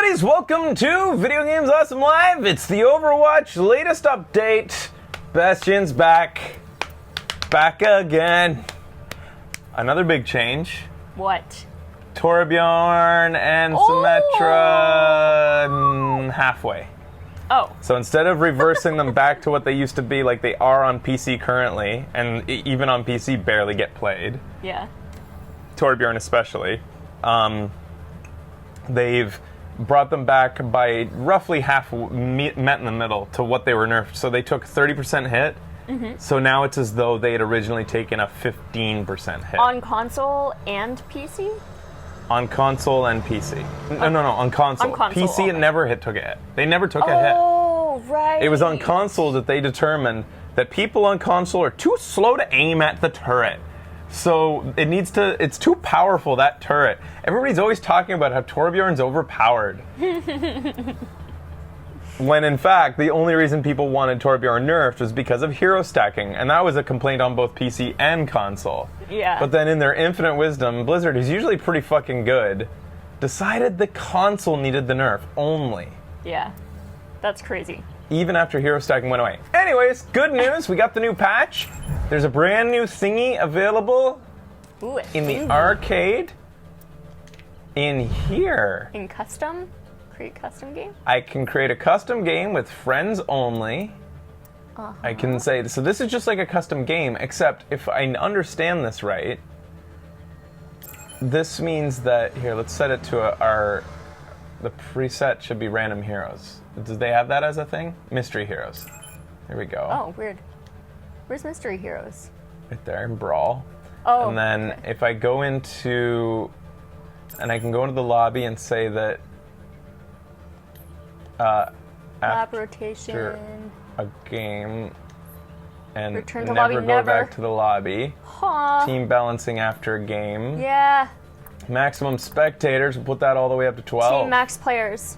boys, welcome to Video Games Awesome Live. It's the Overwatch latest update. Bastion's back. Back again. Another big change. What? Torbjorn and Symmetra halfway. Oh. So instead of reversing them back to what they used to be like they are on PC currently, and even on PC barely get played. Yeah. Torbjorn especially. They've brought them back by roughly half met in the middle to what they were nerfed. So they took 30% hit. Mm-hmm. So now it's as though they had originally taken a 15% hit. On console and PC? On console and PC. No, on console. On console, PC okay. It never took a hit. They never took a hit. Oh, right. It was on console that they determined that people on console are too slow to aim at the turret. So it's too powerful, that turret. Everybody's always talking about how Torbjorn's overpowered. When in fact, the only reason people wanted Torbjorn nerfed was because of hero stacking, and that was a complaint on both PC and console. Yeah. But then in their infinite wisdom, Blizzard, who's usually pretty fucking good, decided the console needed the nerf only. Yeah. That's crazy. Even after hero stacking went away. Anyways, good news, we got the new patch. There's a brand new thingy available in the arcade. In here. In custom? Create custom game? I can create a custom game with friends only. Uh-huh. I can say, so this is just like a custom game, except if I understand this right, this means that, here, let's set it to the preset should be random heroes. Do they have that as a thing? Mystery heroes. Here we go. Oh, weird. Where's Mystery Heroes? Right there in Brawl. Oh. And then if I go into, and I can go into the lobby and say that Lab after rotation. a game and Return to never lobby, go never. back to the lobby. Huh. Team balancing after a game. Yeah. Maximum spectators, we'll put that all the way up to 12. Team max players.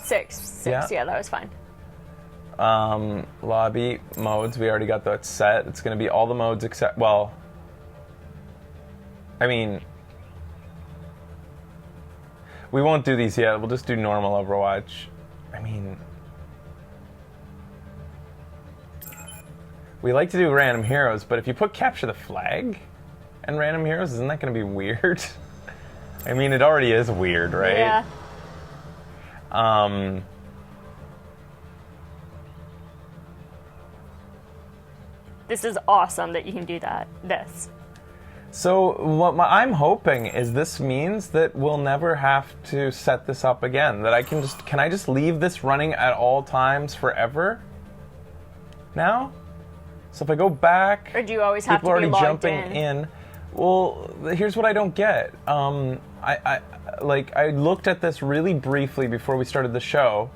Six. Yeah. Yeah, that was fine. Lobby modes, we already got that set. It's going to be all the modes except, well, I mean, we won't do these yet. We'll just do normal Overwatch. I mean, we like to do random heroes, but if you put capture the flag and random heroes, isn't that going to be weird? I mean, it already is weird, right? Yeah. This is awesome that you can do that. So what I'm hoping is this means that we'll never have to set this up again. That can I just leave this running at all times forever? Now? So if I go back, Or do you always have people to be already logged jumping in? Well, here's what I don't get. I looked at this really briefly before we started the show.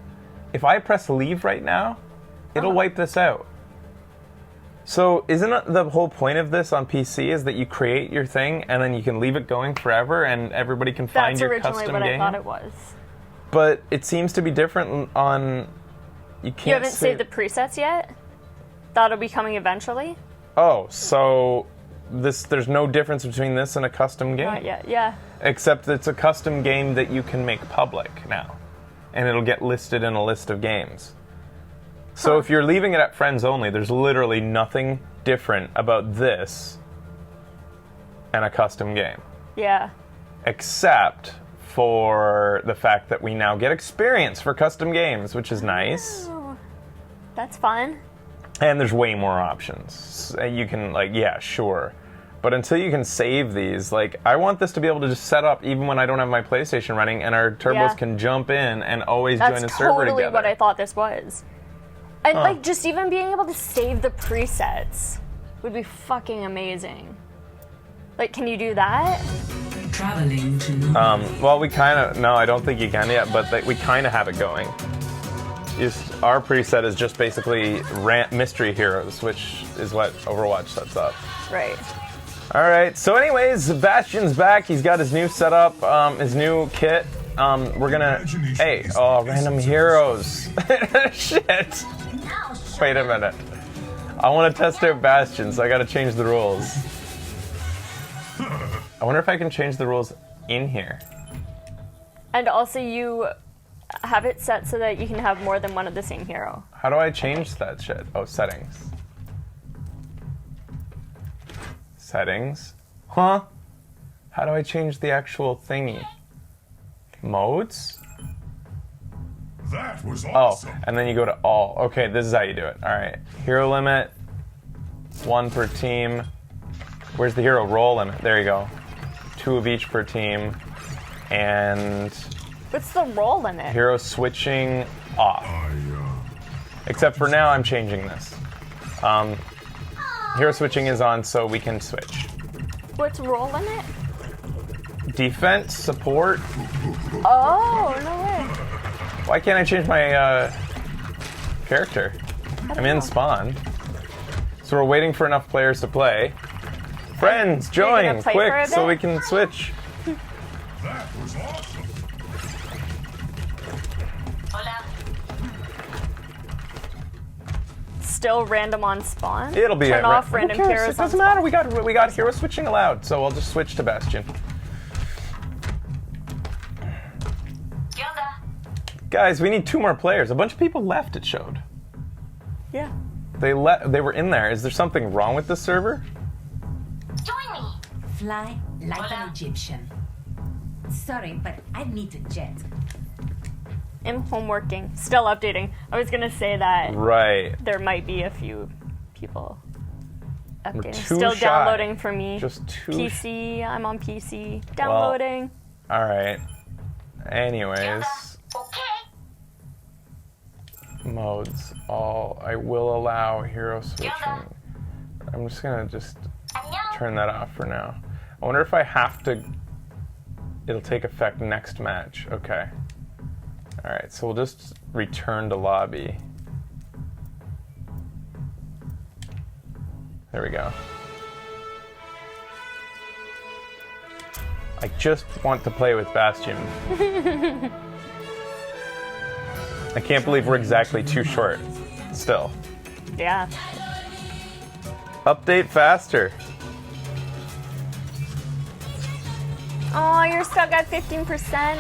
If I press leave right now, it'll wipe this out. So isn't it the whole point of this on PC is that you create your thing and then you can leave it going forever and everybody can find your custom game? That's originally what I thought it was. But it seems to be different on... You haven't saved the presets yet? That'll be coming eventually? Oh, so there's no difference between this and a custom game? Not yet, yeah. Except it's a custom game that you can make public now. And it'll get listed in a list of games. So if you're leaving it at friends only, there's literally nothing different about this and a custom game. Yeah. Except for the fact that we now get experience for custom games, which is nice. Oh, that's fun. And there's way more options. You can, yeah, sure. But until you can save these, I want this to be able to just set up even when I don't have my PlayStation running and our turbos can jump in and always join a server together. That's totally what I thought this was. And, just even being able to save the presets would be fucking amazing. Can you do that? Traveling to well, we kind of... No, I don't think you can yet, but we kind of have it going. Our preset is just basically mystery heroes, which is what Overwatch sets up. Right. All right, so anyways, Bastion's back. He's got his new setup, his new kit. We're gonna... Hey, random heroes. Shit. Wait a minute. I want to test out Bastion, so I gotta change the rules. I wonder if I can change the rules in here. And also you have it set so that you can have more than one of the same hero. How do I change that shit? Oh, settings. Settings. Huh? How do I change the actual thingy? Modes? That was Oh, awesome. and then you go to all. Okay, this is how you do it. All right. Hero limit, 1 per team. Where's the hero role limit? There you go. 2 of each per team. And What's the role limit? hero switching off. Except for now, I'm changing this. Hero switching is on so we can switch. What's role limit? Defense, support. Oh, no way. Why can't I change my character? I'm in know. spawn. So we're waiting for enough players to play. Friends, You're gonna join play for quick a so bit? we can switch. That was awesome. Still random on spawn? It'll be Turn at off who random cares? heroes It doesn't on matter. We got hero switching allowed, so I'll just switch to Bastion. Guys, we need 2 more players. A bunch of people left. It showed. Yeah. They were in there. Is there something wrong with the server? Join me. Fly like an Egyptian. Sorry, but I need to jet. I'm homeworking. Still updating. I was gonna say that Right. there might be a few people updating. too Still shy. downloading for me. Just too. PC. I'm on PC. Downloading. All right. Anyways, Okay. modes. All. I will allow hero switching. I'm just gonna turn that off for now. I wonder if I have to. It'll take effect next match. Okay. All right. So we'll just return to lobby. There we go. I just want to play with Bastion. I can't believe we're exactly too short. Still. Yeah. Update faster. Oh, you're stuck at 15%.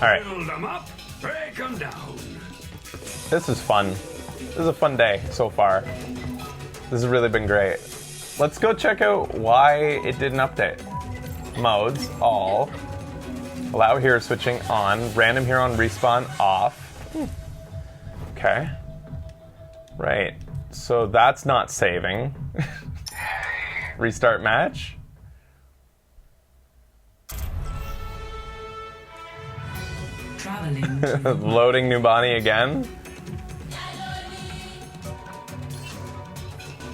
All right. Build them up, break them down. This is fun. This is a fun day so far. This has really been great. Let's go check out why it didn't update. Modes, all. Allow hero switching on. Random hero on respawn off. Okay. Right. So that's not saving. Restart match. Traveling to Loading Nubani again.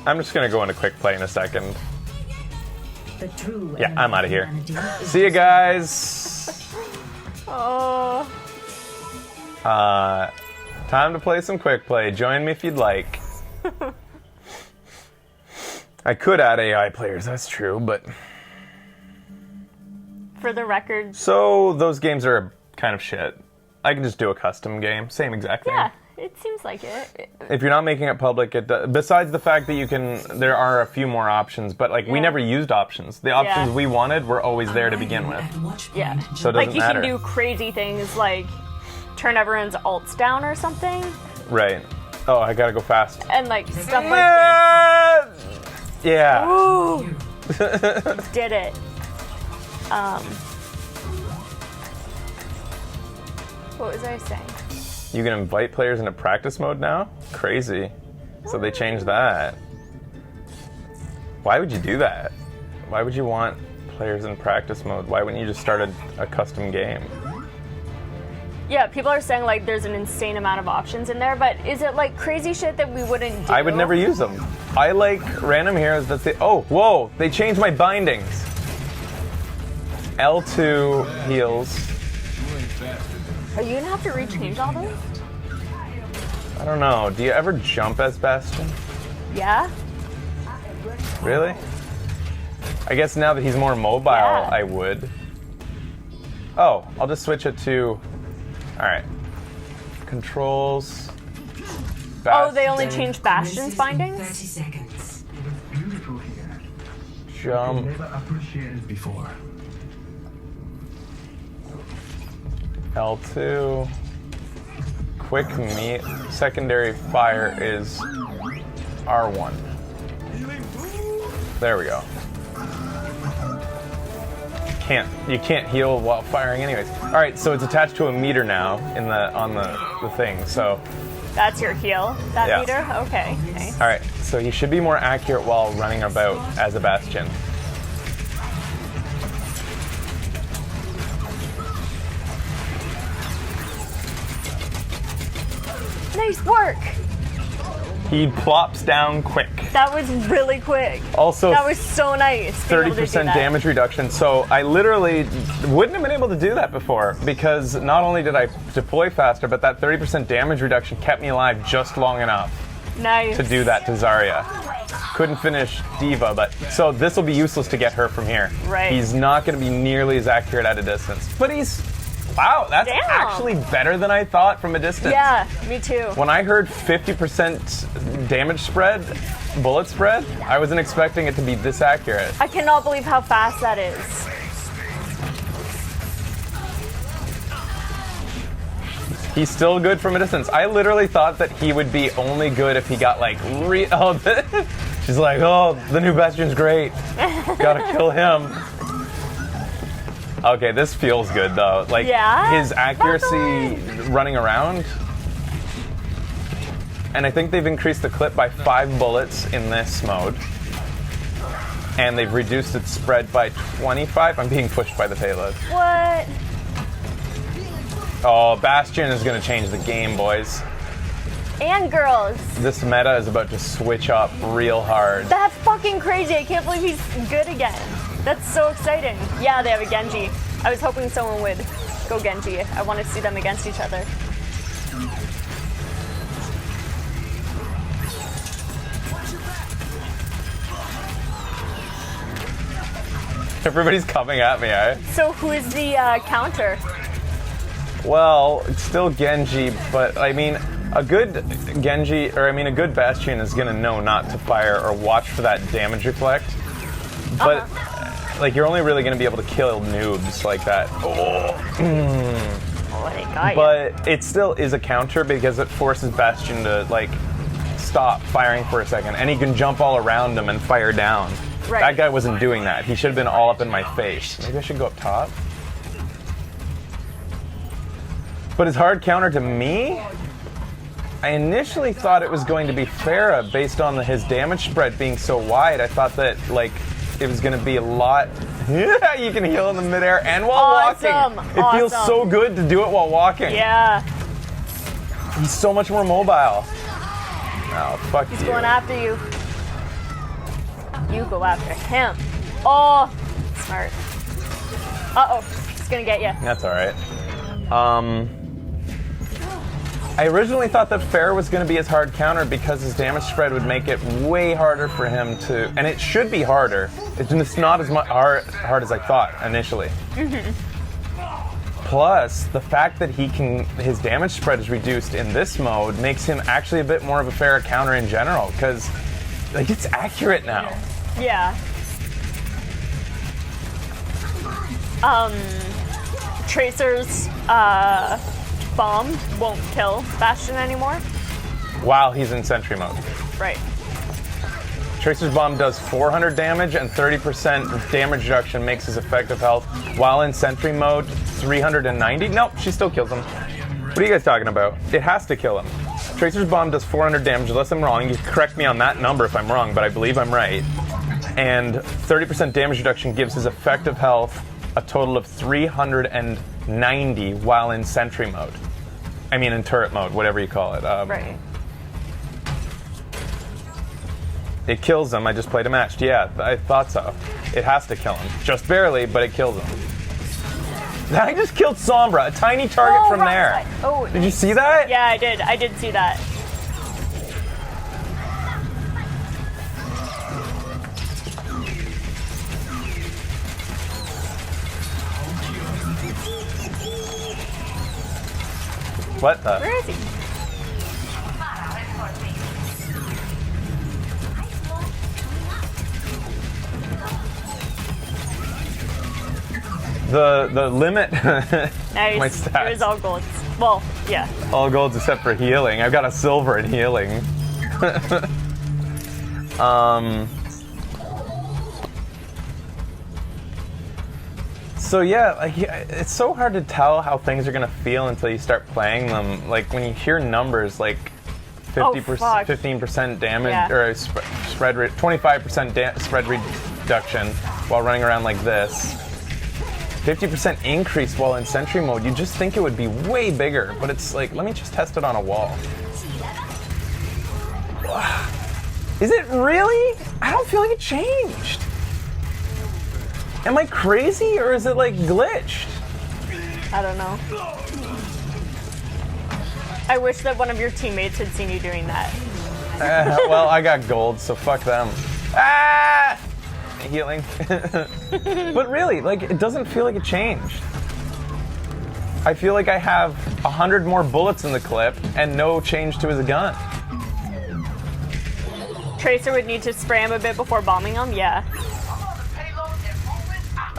I'm just gonna go into quick play in a second. The true Yeah, I'm outta here. humanity is See you guys. Oh. Time to play some quick play. Join me if you'd like. I could add AI players, that's true, but For the record, so those games are kind of shit. I can just do a custom game, same exact thing. yeah, it seems like it. If you're not making it public, besides the fact that there are a few more options, but like we Yeah. never used options. The options Yeah. we wanted were always there to begin with. at watch point Yeah. So it Like doesn't you matter. can do crazy things like turn everyone's alts down or something, Right. Oh, I gotta go fast. and like stuff like that. Yeah. Ooh, did it. What was I saying? You can invite players into practice mode now? Crazy. So they changed that. Why would you do that? Why would you want players in practice mode? Why wouldn't you just start a custom game? Yeah, people are saying like there's an insane amount of options in there, but is it like crazy shit that we wouldn't do? I would never use them. I like random heroes that say, oh, whoa, they changed my bindings. L2 heals. Are you gonna have to rechange all those? I don't know. Do you ever jump as Bastion? Yeah. Really? I guess now that he's more mobile, Yeah. I would. Oh, I'll just switch it to. Alright. Controls. Oh, they only Bastion, changed Bastion's Quizzes in bindings? 30 seconds. Beautiful here. Jump. Never appreciated before. L2. quick secondary fire is R1. There we go. You can't heal while firing anyways. All right, so it's attached to a meter now on the thing. So That's your heal, that Yeah. meter? Okay. Nice. all right, so he should be more accurate while running about as a Bastion. Nice work! He plops down quick. That was really quick. Also, That was so nice. being able to do 30% that. damage reduction. So I literally wouldn't have been able to do that before because not only did I deploy faster, but that 30% damage reduction kept me alive just long enough Nice. to do that to Zarya. Couldn't finish Diva, but so this will be useless to get her from here. Right. He's not going to be nearly as accurate at a distance, but he's wow. That's Damn. actually better than I thought from a distance. Yeah, me too. When I heard 50% damage spread, bullet spread, I wasn't expecting it to be this accurate. I cannot believe how fast that is. He's still good from a distance. I literally thought that he would be only good if he got like she's like, oh, the new Bastion's great. Gotta kill him. Okay, this feels good though. Like Yeah? his accuracy running around. And I think they've increased the clip by 5 bullets in this mode. And they've reduced its spread by 25. I'm being pushed by the payload. What? Oh, Bastion is gonna change the game, boys. And girls. This meta is about to switch up real hard. That's fucking crazy. I can't believe he's good again. That's so exciting. Yeah, they have a Genji. I was hoping someone would go Genji. I want to see them against each other. Everybody's coming at me, eh? So who is the counter? Well, it's still Genji, but I mean, a good Genji, or I mean, a good Bastion is gonna know not to fire or watch for that damage reflect. But, like, you're only really gonna be able to kill noobs like that. Oh, they got you. But it still is a counter because it forces Bastion to, like, stop firing for a second, and he can jump all around him and fire down. Right. That guy wasn't doing that. He should have been all up in my face. Maybe I should go up top. But his hard counter to me, I initially thought it was going to be Pharah based on his damage spread being so wide. I thought that, like, it was going to be a lot. Yeah, you can heal in the midair and while Awesome. walking. It feels so good to do it while walking. Yeah, He's so much more mobile. Oh, fuck he's you. going after you. You go after him. Oh, smart. Uh-oh, he's gonna get you. That's all right. I originally thought that Pharah was going to be his hard counter because his damage spread would make it way harder for him to, and it should be harder. It's just not as much hard as I thought initially. Plus, the fact that his damage spread is reduced in this mode makes him actually a bit more of a Pharah counter in general because, like, it's accurate now. Yeah. Tracer's bomb won't kill Bastion anymore. While he's in sentry mode. Right. Tracer's bomb does 400 damage and 30% damage reduction makes his effective health. While in sentry mode, 390. Nope, she still kills him. What are you guys talking about? It has to kill him. Tracer's bomb does 400 damage, unless I'm wrong. You can correct me on that number if I'm wrong, but I believe I'm right. And 30% damage reduction gives his effective health a total of 390 while in sentry mode. I mean, in turret mode, whatever you call it. Right. It kills him. I just played a match. Yeah, I thought so. It has to kill him. Just barely, but it kills him. I just killed Sombra, a tiny target from there. Oh, Did you see that? yeah, I did. I did see that. What the? Where is he? The limit. Nice. My It stats. was all gold. Well, yeah. All golds except for healing. I've got a silver in healing. So yeah, like, it's so hard to tell how things are gonna feel until you start playing them. Like when you hear numbers like 50%, fuck. 15% damage Yeah. or spread rate, 25% spread reduction while running around like this. 50% increase while in sentry mode. You just think it would be way bigger, but it's like, let me just test it on a wall. Is it really? I don't feel like it changed. Am I crazy or is it like glitched? I don't know. I wish that one of your teammates had seen you doing that. Well, I got gold, so fuck them. Ah! Healing. But really, like, it doesn't feel like it changed. I feel like I have 100 more bullets in the clip and no change to his gun. Tracer would need to spray him a bit before bombing him, yeah.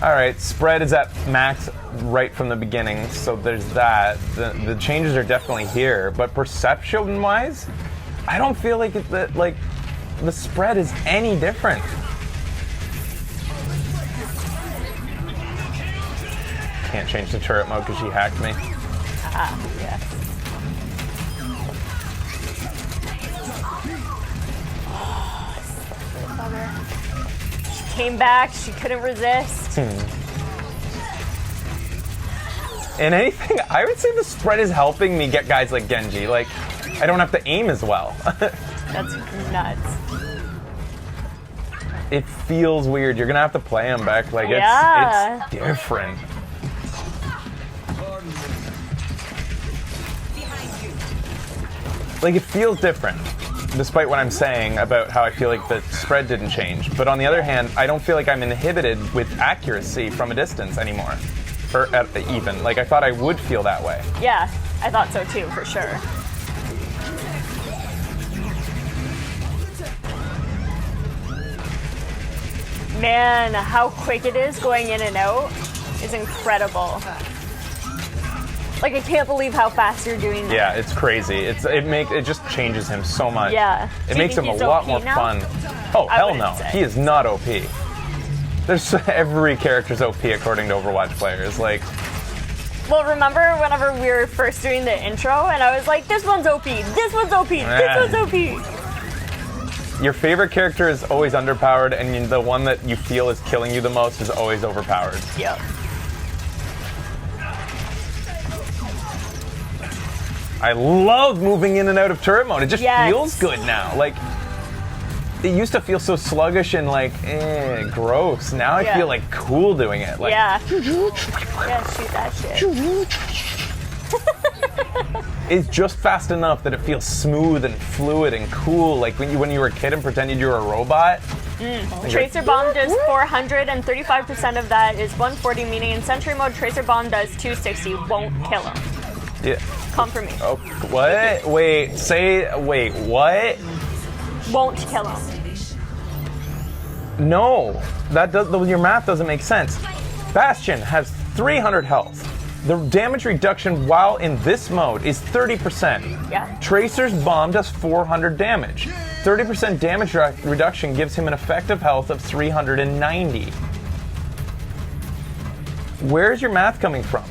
Alright, spread is at max right from the beginning, so there's that. The changes are definitely here, but perception-wise, I don't feel like like the spread is any different. Can't change the turret mode because she hacked me. Yes. She came back, she couldn't resist. In anything, I would say the spread is helping me get guys like Genji. Like, I don't have to aim as well. That's nuts. It feels weird. You're gonna have to play him back. Like, Yeah. it's different. Like, it feels different, despite what I'm saying about how I feel like the spread didn't change. But on the other hand, I don't feel like I'm inhibited with accuracy from a distance anymore. Or even. Like, I thought I would feel that way. Yeah, I thought so too, for sure. Man, how quick it is going in and out is incredible. Like, I can't believe how fast you're doing that. Yeah, it's crazy. It just changes him so much. Yeah. It Do you makes him think a he's lot OP more now? fun. Oh, I hell wouldn't no. say. He is not OP. There's every character's OP according to Overwatch players. Like, Well, remember whenever we were first doing the intro and I was like, this one's OP, this one's OP, this one's OP. your favorite character is always underpowered, and the one that you feel is killing you the most is always overpowered. Yep. I love moving in and out of turret mode. It just Yes. feels good now. Like, it used to feel so sluggish and like, gross. Now I Yeah. feel like cool doing it. Like, Yeah. Yeah, shoot that shit. it's just fast enough that it feels smooth and fluid and cool. Like when you were a kid and pretended you were a robot. Tracer Bomb does 400 and 35% of that is 140, meaning in Sentry mode, Tracer Bomb does 260, won't kill him. Yeah. Confirmation. Oh, what? Wait, what? Won't kill him. No, your math doesn't make sense. Bastion has 300 health. The damage reduction while in this mode is 30%. Yeah. Tracer's bomb does 400 damage. 30% damage reduction gives him an effective health of 390. Where's your math coming from?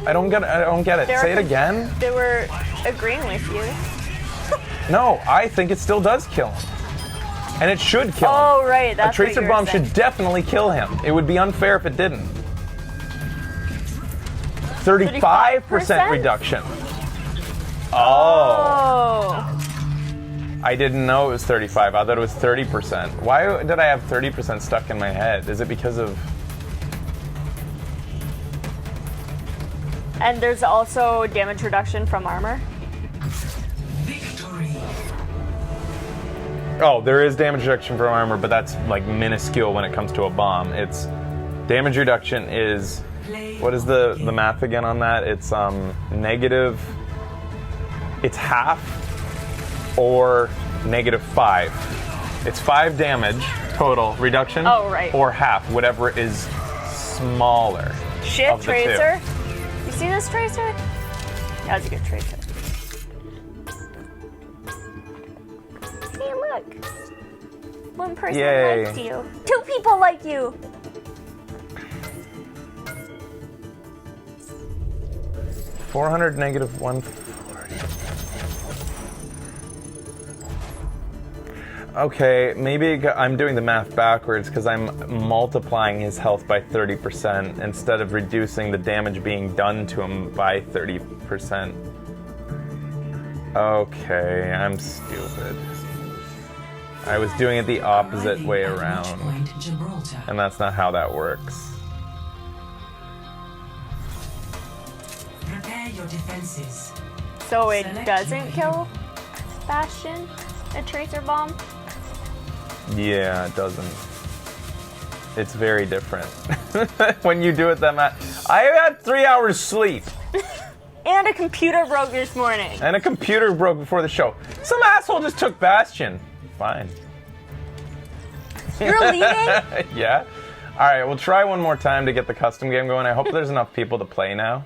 I don't get it. Say it again. They were agreeing with you. No, I think it still does kill him. And it should kill him. Oh, right. A That's tracer what you're bomb saying. should definitely kill him. It would be unfair if it didn't. 35% reduction. Oh. Oh. I didn't know it was 35. I thought it was 30%. Why did I have 30% stuck in my head? Is it because of... And there's also damage reduction from armor. Victory. Oh, there is damage reduction from armor, but that's like minuscule when it comes to a bomb. It's... Damage reduction is... What is the math again on that? It's negative... It's half or -5. It's 5 damage total reduction. Oh, right. Or half, whatever is smaller. Shit, of the two. Tracer. You see this, Tracer? That was a good tracer. Hey, look. One person Yay. likes you. 2 people like you. $400 negative 140. Okay, maybe I'm doing the math backwards because I'm multiplying his health by 30% instead of reducing the damage being done to him by 30%. Okay, I'm stupid. I was doing it the opposite Arriving way at around, Watchpoint Gibraltar. and that's not how that works. Prepare your defenses. So it Select doesn't your kill Bastion? A tracer bomb? Yeah, it doesn't. It's very different. When you do it that much. I had 3 hours sleep. And a computer broke this morning. And a computer broke before the show. Some asshole just took Bastion. Fine. You're leaving? Yeah. All right, we'll try one more time to get the custom game going. I hope there's enough people to play now.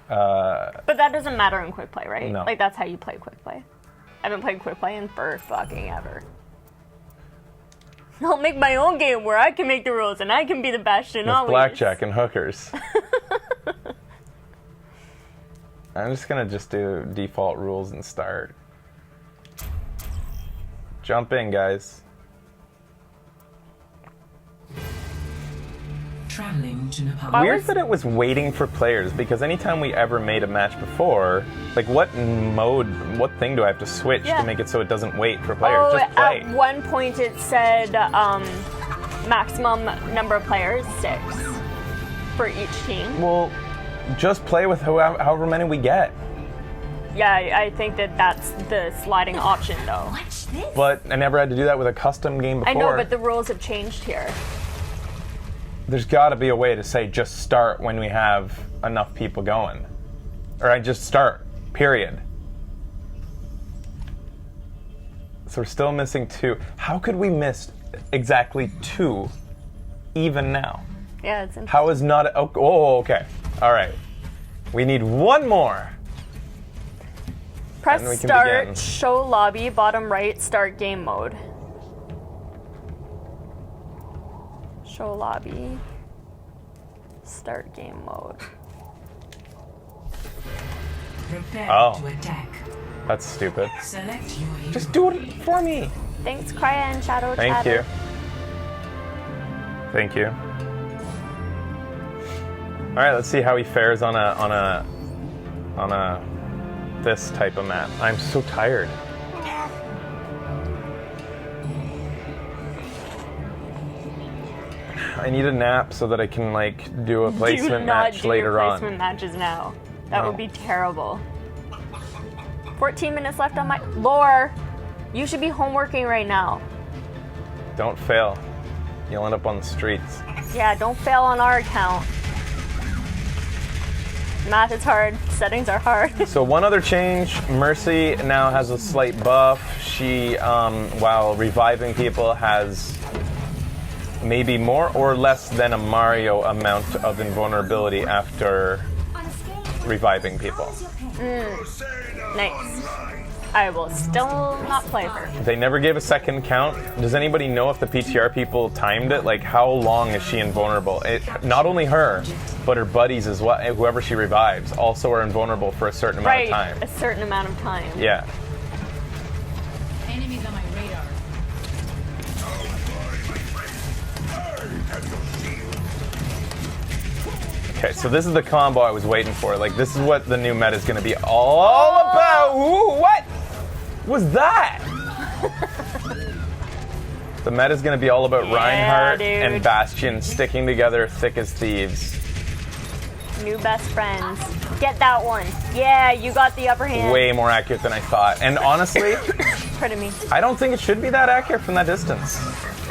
But that doesn't matter in quick play, right? No. Like, that's how you play quick play. I haven't played quick play in for fucking ever. I'll make my own game where I can make the rules and I can be the Bastion With always. blackjack and hookers. I'm just gonna do default rules and start. Jump in, guys. Traveling to Nepal. Why Weird was- that it was waiting for players, because anytime we ever made a match before, like what thing do I have to switch Yeah. to make it so it doesn't wait for players? Oh, Just play. at one point it said maximum number of players, 6 for each team. Well, just play with however many we get. Yeah, I think that's the sliding option though. Watch this. But I never had to do that with a custom game before. I know, but the rules have changed here. There's got to be a way to say just start when we have enough people going. Or I just start, period. So we're still missing 2. How could we miss exactly 2 even now? Yeah, it's interesting. How is not... Oh, okay. All right. We need 1 more. Press and we can start, begin. show lobby, bottom right, start game mode. Show lobby, start game mode. Prepare Oh. to attack. That's stupid. Select your hero. Just do it for me. Thanks, Krya and Shadow Thank Chatter. you. Thank you. All right, let's see how he fares on a this type of map. I'm so tired. I need a nap so that I can like do a placement do not match do later your on. placement matches now. That No. would be terrible. 14 minutes left on my lore. You should be homeworking right now. Don't fail. You'll end up on the streets. Yeah, don't fail on our account. Math is hard. Settings are hard. So one other change, Mercy now has a slight buff. She, while reviving people, has maybe more or less than a Mario amount of invulnerability after On a scale of 1 to reviving 10, people. how is your pain? Nice. I will still not play her. They never gave a second count. Does anybody know if the PTR people timed it? Like, how long is she invulnerable? Not only her, but her buddies as well. Whoever she revives also are invulnerable for a certain amount Right, of time. a certain amount of time. Yeah. Enemies on my radar. Okay, so this is the combo I was waiting for. Like, this is what the new meta is going to be all about. Ooh, what was that? The meta is going to be all about Reinhardt dude. and Bastion sticking together thick as thieves. New best friends. Get that one. Yeah, you got the upper hand. Way more accurate than I thought. And honestly, Pardon me. I don't think it should be that accurate from that distance.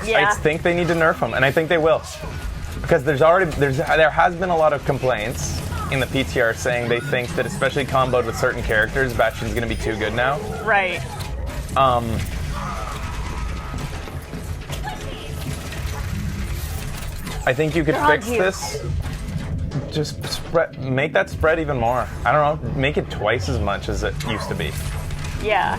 Yeah. I think they need to nerf them, and I think they will. Because there has been a lot of complaints in the PTR saying they think that, especially comboed with certain characters, Bastion's going to be too good now. Right. I think you could Hug fix you. this Just make that spread even more. I don't know, make it twice as much as it used to be. Yeah.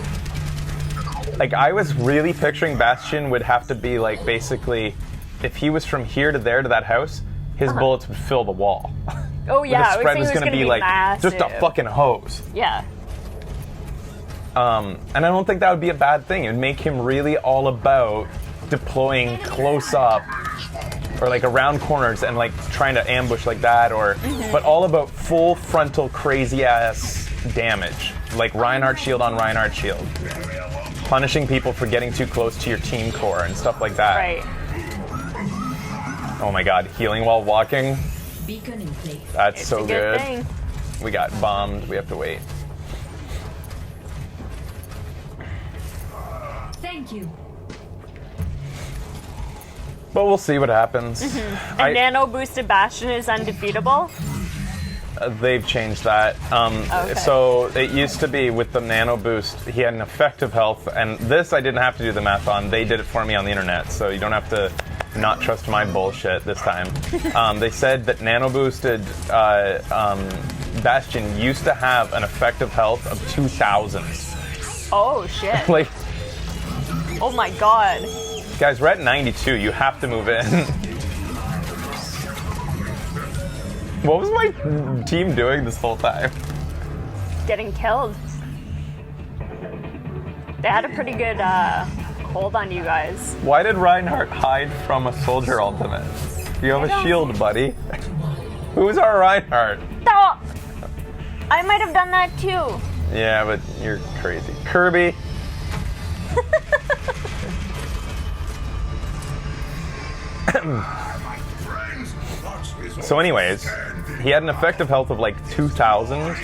Like, I was really picturing Bastion would have to be, like, basically, if he was from here to there to that house, his bullets would fill the wall. Oh yeah, The I spread was was going to be like, massive. just a fucking hose. Yeah. And I don't think that would be a bad thing. It would make him really all about deploying close up, or like around corners and like trying to ambush like that, or but all about full frontal crazy ass damage, like Reinhardt shield on Reinhardt shield, punishing people for getting too close to your team core and stuff like that. Right. Oh my god, healing while walking, Beacon in place. that's It's so a good. thing. We got bombed, we have to wait. Thank you. But we'll see what happens. A nano boosted Bastion is undefeatable. They've changed that. Okay. So it used to be with the nano boost, he had an effective health, and this I didn't have to do the math on. They did it for me on the internet, so you don't have to not trust my bullshit this time. They said that nano boosted Bastion used to have an effective health of 2,000. Oh shit. Like, Oh my god. guys, we're at 92. You have to move in. What was my team doing this whole time? Getting killed. They had a pretty good hold on you guys. Why did Reinhardt hide from a soldier ultimate? You have a shield, buddy. Who's our Reinhardt? Oh, I might have done that too. Yeah, but you're crazy. Kirby. So anyways, he had an effective health of like 2,000,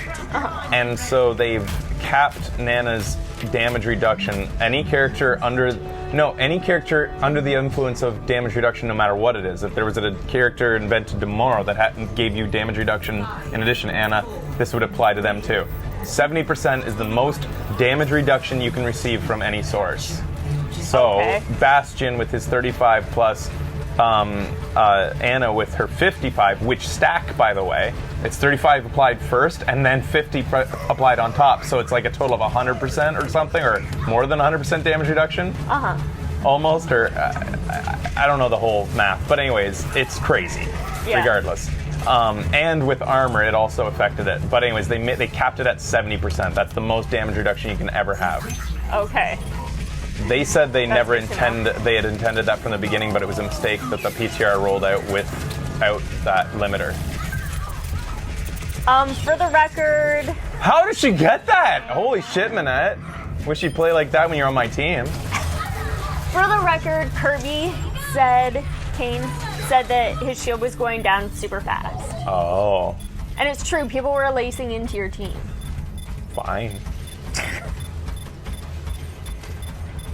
and so they've capped Nana's damage reduction. Any character under the influence of damage reduction, no matter what it is. If there was a character invented tomorrow that gave you damage reduction in addition to Ana, this would apply to them too. 70% is the most damage reduction you can receive from any source. So Okay. Bastion with his 35 plus, Ana with her 55, which stack, by the way. It's 35 applied first and then 50 applied on top. So it's like a total of 100% or something, or more than 100% damage reduction. Almost, or I don't know the whole math. But anyways, it's crazy, Yeah. regardless. And with armor, it also affected it. But anyways, they capped it at 70%. That's the most damage reduction you can ever have. Okay. They said they never good to know. they had intended that from the beginning, but it was a mistake that the PTR rolled out without that limiter. For the record, How did she get that? Holy shit, Manette. Wish you'd play like that when you're on my team. Kirby Kane said that his shield was going down super fast. Oh, And it's true, people were lacing into your team. fine.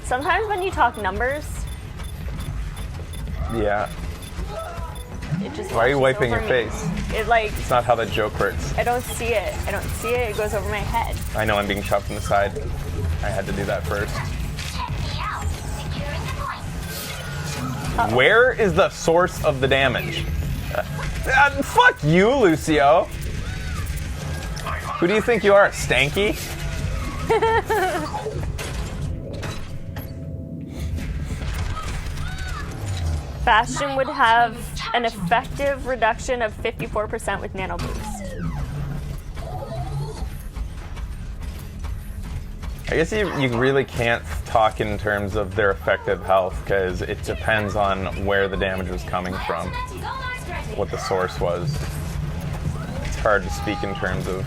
Sometimes when you talk numbers, Yeah. it just Why are you washes wiping your over me. face? It like, It's not how that joke works. I don't see it. It goes over my head. I know I'm being shot from the side. I had to do that first. Check me out. Securing the point. Where is the source of the damage? Fuck you, Lucio. Who do you think you are, Stanky? Bastion would have an effective reduction of 54% with Nano Boost. I guess you really can't talk in terms of their effective health because it depends on where the damage was coming from, what the source was. It's hard to speak in terms of...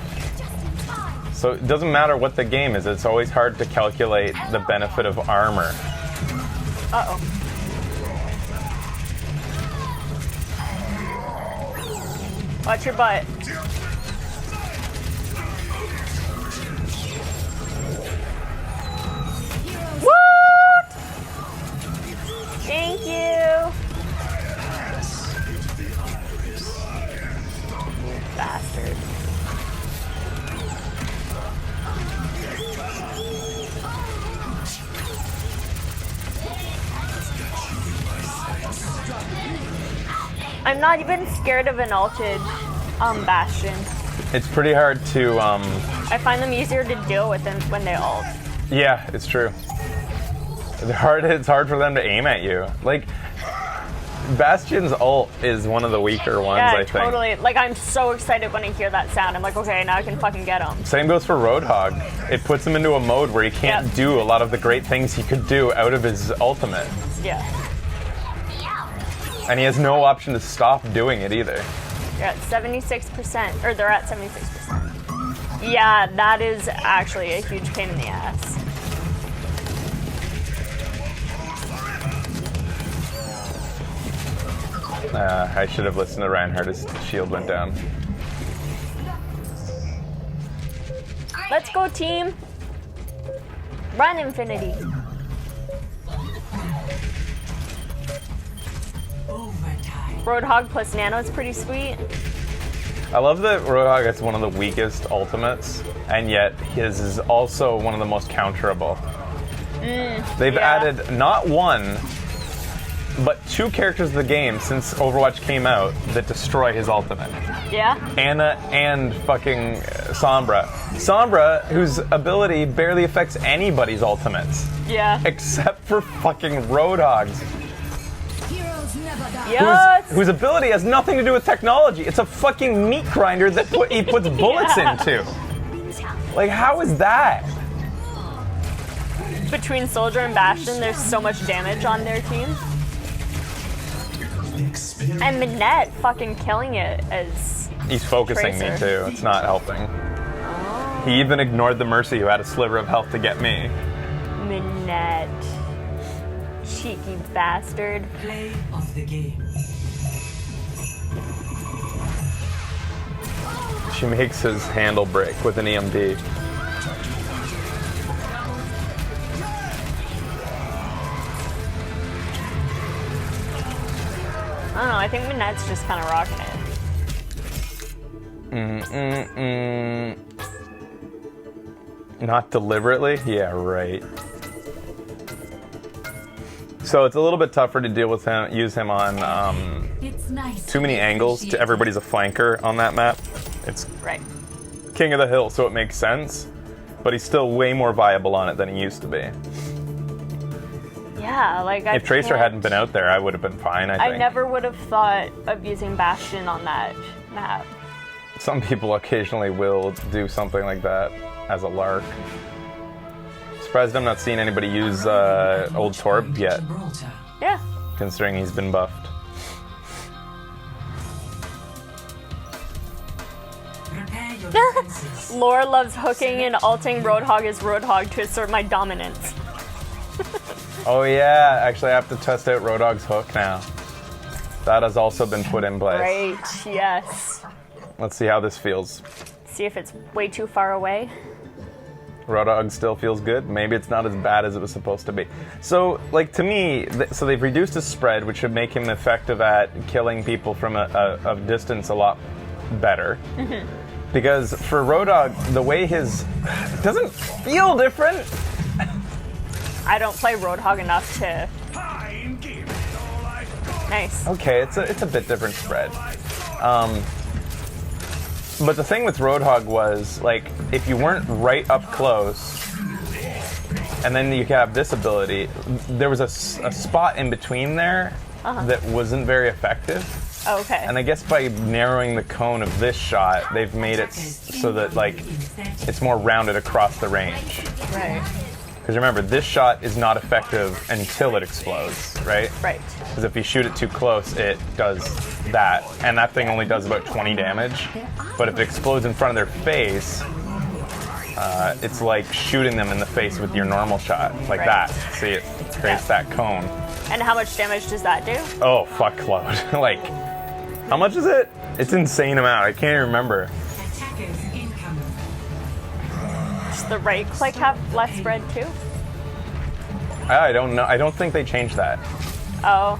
So it doesn't matter what the game is, it's always hard to calculate the benefit of armor. Uh-oh. Watch your butt. What? Thank you. Bastard. I'm not even scared of an ultage. Bastion. It's pretty hard to, I find them easier to deal with than when they ult. yeah, it's true. It's hard for them to aim at you. Like, Bastion's ult is one of the weaker ones, Yeah, I think. totally. Like, I'm so excited when I hear that sound. I'm like, okay, now I can fucking get him. Same goes for Roadhog. It puts him into a mode where he can't Yep. do a lot of the great things he could do out of his ultimate. Yeah. And he has no option to stop doing it either. You're at 76%, or they're at 76%. Yeah, that is actually a huge pain in the ass. I should have listened to Reinhardt. His shield went down. Let's go, team. Run, Infinity. Overtime. Roadhog plus Nano is pretty sweet. I love that Roadhog is one of the weakest ultimates, and yet his is also one of the most counterable. They've yeah. added not one, but 2 characters of the game since Overwatch came out that destroy his ultimate. Yeah? Ana and fucking Sombra. Sombra, whose ability barely affects anybody's ultimates, Yeah. except for fucking Roadhog's, Yes! whose ability has nothing to do with technology. It's a fucking meat grinder that he puts bullets Yeah. into. Like, how is that? Between Soldier and Bastion, there's so much damage on their team. And Minette fucking killing it as... He's focusing me Tracer. too. It's not helping. He even ignored the Mercy who had a sliver of health to get me. Minette. Cheeky bastard. Play of the game. She makes his handle break with an EMP. I don't know, I think Minette's just kind of rocking it. Not deliberately? Yeah, right. So it's a little bit tougher to deal with him, use him on It's nice. too many angles. Everybody's a flanker on that map. It's Right. King of the Hill, so it makes sense. But he's still way more viable on it than he used to be. Yeah, like I If Tracer can't- hadn't been out there, I would have been fine, I think. I never would have thought of using Bastion on that map. Some people occasionally will do something like that as a lark. Surprised I'm not seeing anybody use old Torb yet, Gibraltar. Yeah. considering he's been buffed. Prepare your defenses. Laura loves hooking and alting Roadhog as Roadhog to assert my dominance. Oh yeah, actually I have to test out Roadhog's hook now. That has also been put in place. Right, yes. Let's see how this feels. See if it's way too far away. Roadhog still feels good. Maybe it's not as bad as it was supposed to be. So, like, to me, so they've reduced his spread, which should make him effective at killing people from a distance a lot better. Because for Roadhog, the way his... It doesn't feel different. I don't play Roadhog enough to... I'm giving all I've got. Nice. Okay, it's a bit different spread. But the thing with Roadhog was, like, if you weren't right up close, and then you could have this ability, there was a spot in between there that wasn't very effective. Oh, okay. And I guess by narrowing the cone of this shot, they've made it so that, like, it's more rounded across the range. Right. Because remember, this shot is not effective until it explodes, right? Right. Because if you shoot it too close, it does that. And that thing only does about 20 damage. But if it explodes in front of their face, it's like shooting them in the face with your normal shot. Like Right. that. See, it creates that cone. And how much damage does that do? Oh, fuck load. Like, how much is it? It's insane amount. I can't even remember. Attackers incoming. Does the right click have less spread too? I don't know. I don't think they changed that. Oh.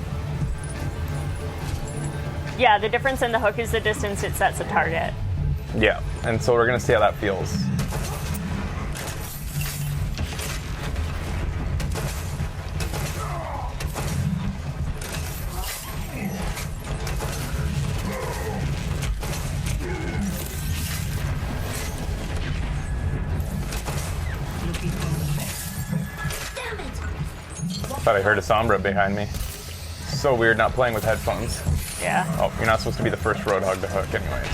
Yeah, the difference in the hook is the distance it sets a target. Yeah. And so we're going to see how that feels. thought I heard a Sombra behind me. So weird not playing with headphones. Yeah. Oh, you're not supposed to be the first Roadhog to hook anyways.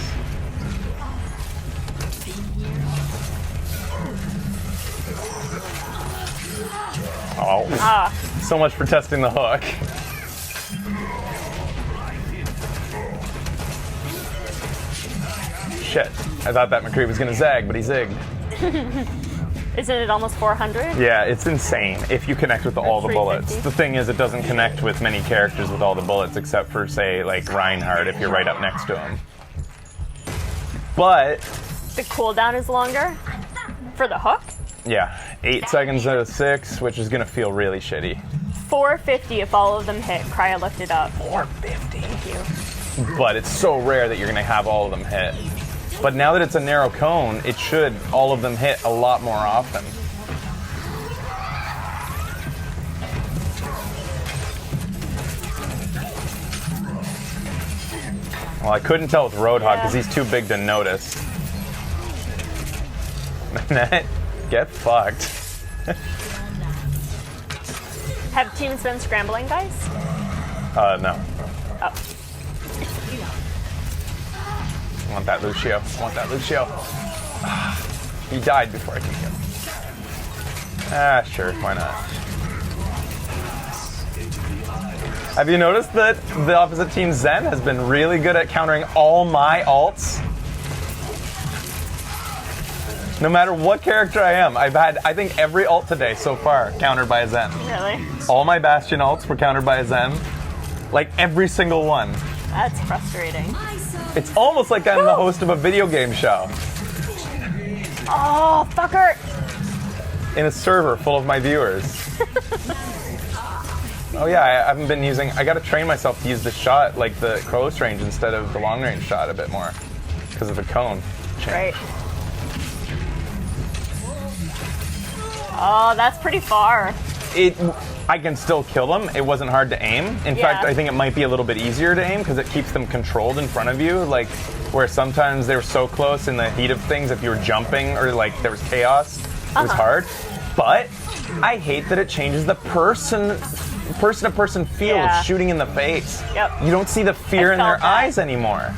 Oh, so much for testing the hook. Shit, I thought that McCree was gonna zag, but he zigged. Isn't it almost 400? Yeah, it's insane if you connect with all the bullets. 350. The thing is, it doesn't connect with many characters with all the bullets, except for, say, like Reinhardt if you're right up next to him. But, The cooldown is longer for the hook. yeah, 8 seconds out of 6, which is gonna feel really shitty. 450 if all of them hit. Cryo looked it up. 450. Thank you. But it's so rare that you're gonna have all of them hit. But now that it's a narrow cone, it should all of them hit a lot more often. Well, I couldn't tell with Roadhog because he's too big to notice. Manette, get fucked. Have teams been scrambling, guys? No. Oh. I want that Lucio. I want that Lucio. He died before I could kill him. Ah, sure, why not? Have you noticed that the opposite team Zen has been really good at countering all my ults? No matter what character I am, I've had, I think, every ult today so far countered by a Zen. Really? All my Bastion ults were countered by a Zen. Like, every single one. That's frustrating. It's almost like I'm the host of a video game show. Oh, fucker! In a server full of my viewers. Oh yeah, I haven't been using, I gotta train myself to use the shot, like the close range instead of the long range shot a bit more. Because of the cone change. Right. Oh, that's pretty far. I can still kill them. It wasn't hard to aim. In fact, I think it might be a little bit easier to aim because it keeps them controlled in front of you. Like, where sometimes they were so close in the heat of things, if you were jumping or like there was chaos, it was hard. But I hate that it changes the person-to-person feel of shooting in the face. Yep. You don't see the fear in their felt that. eyes anymore.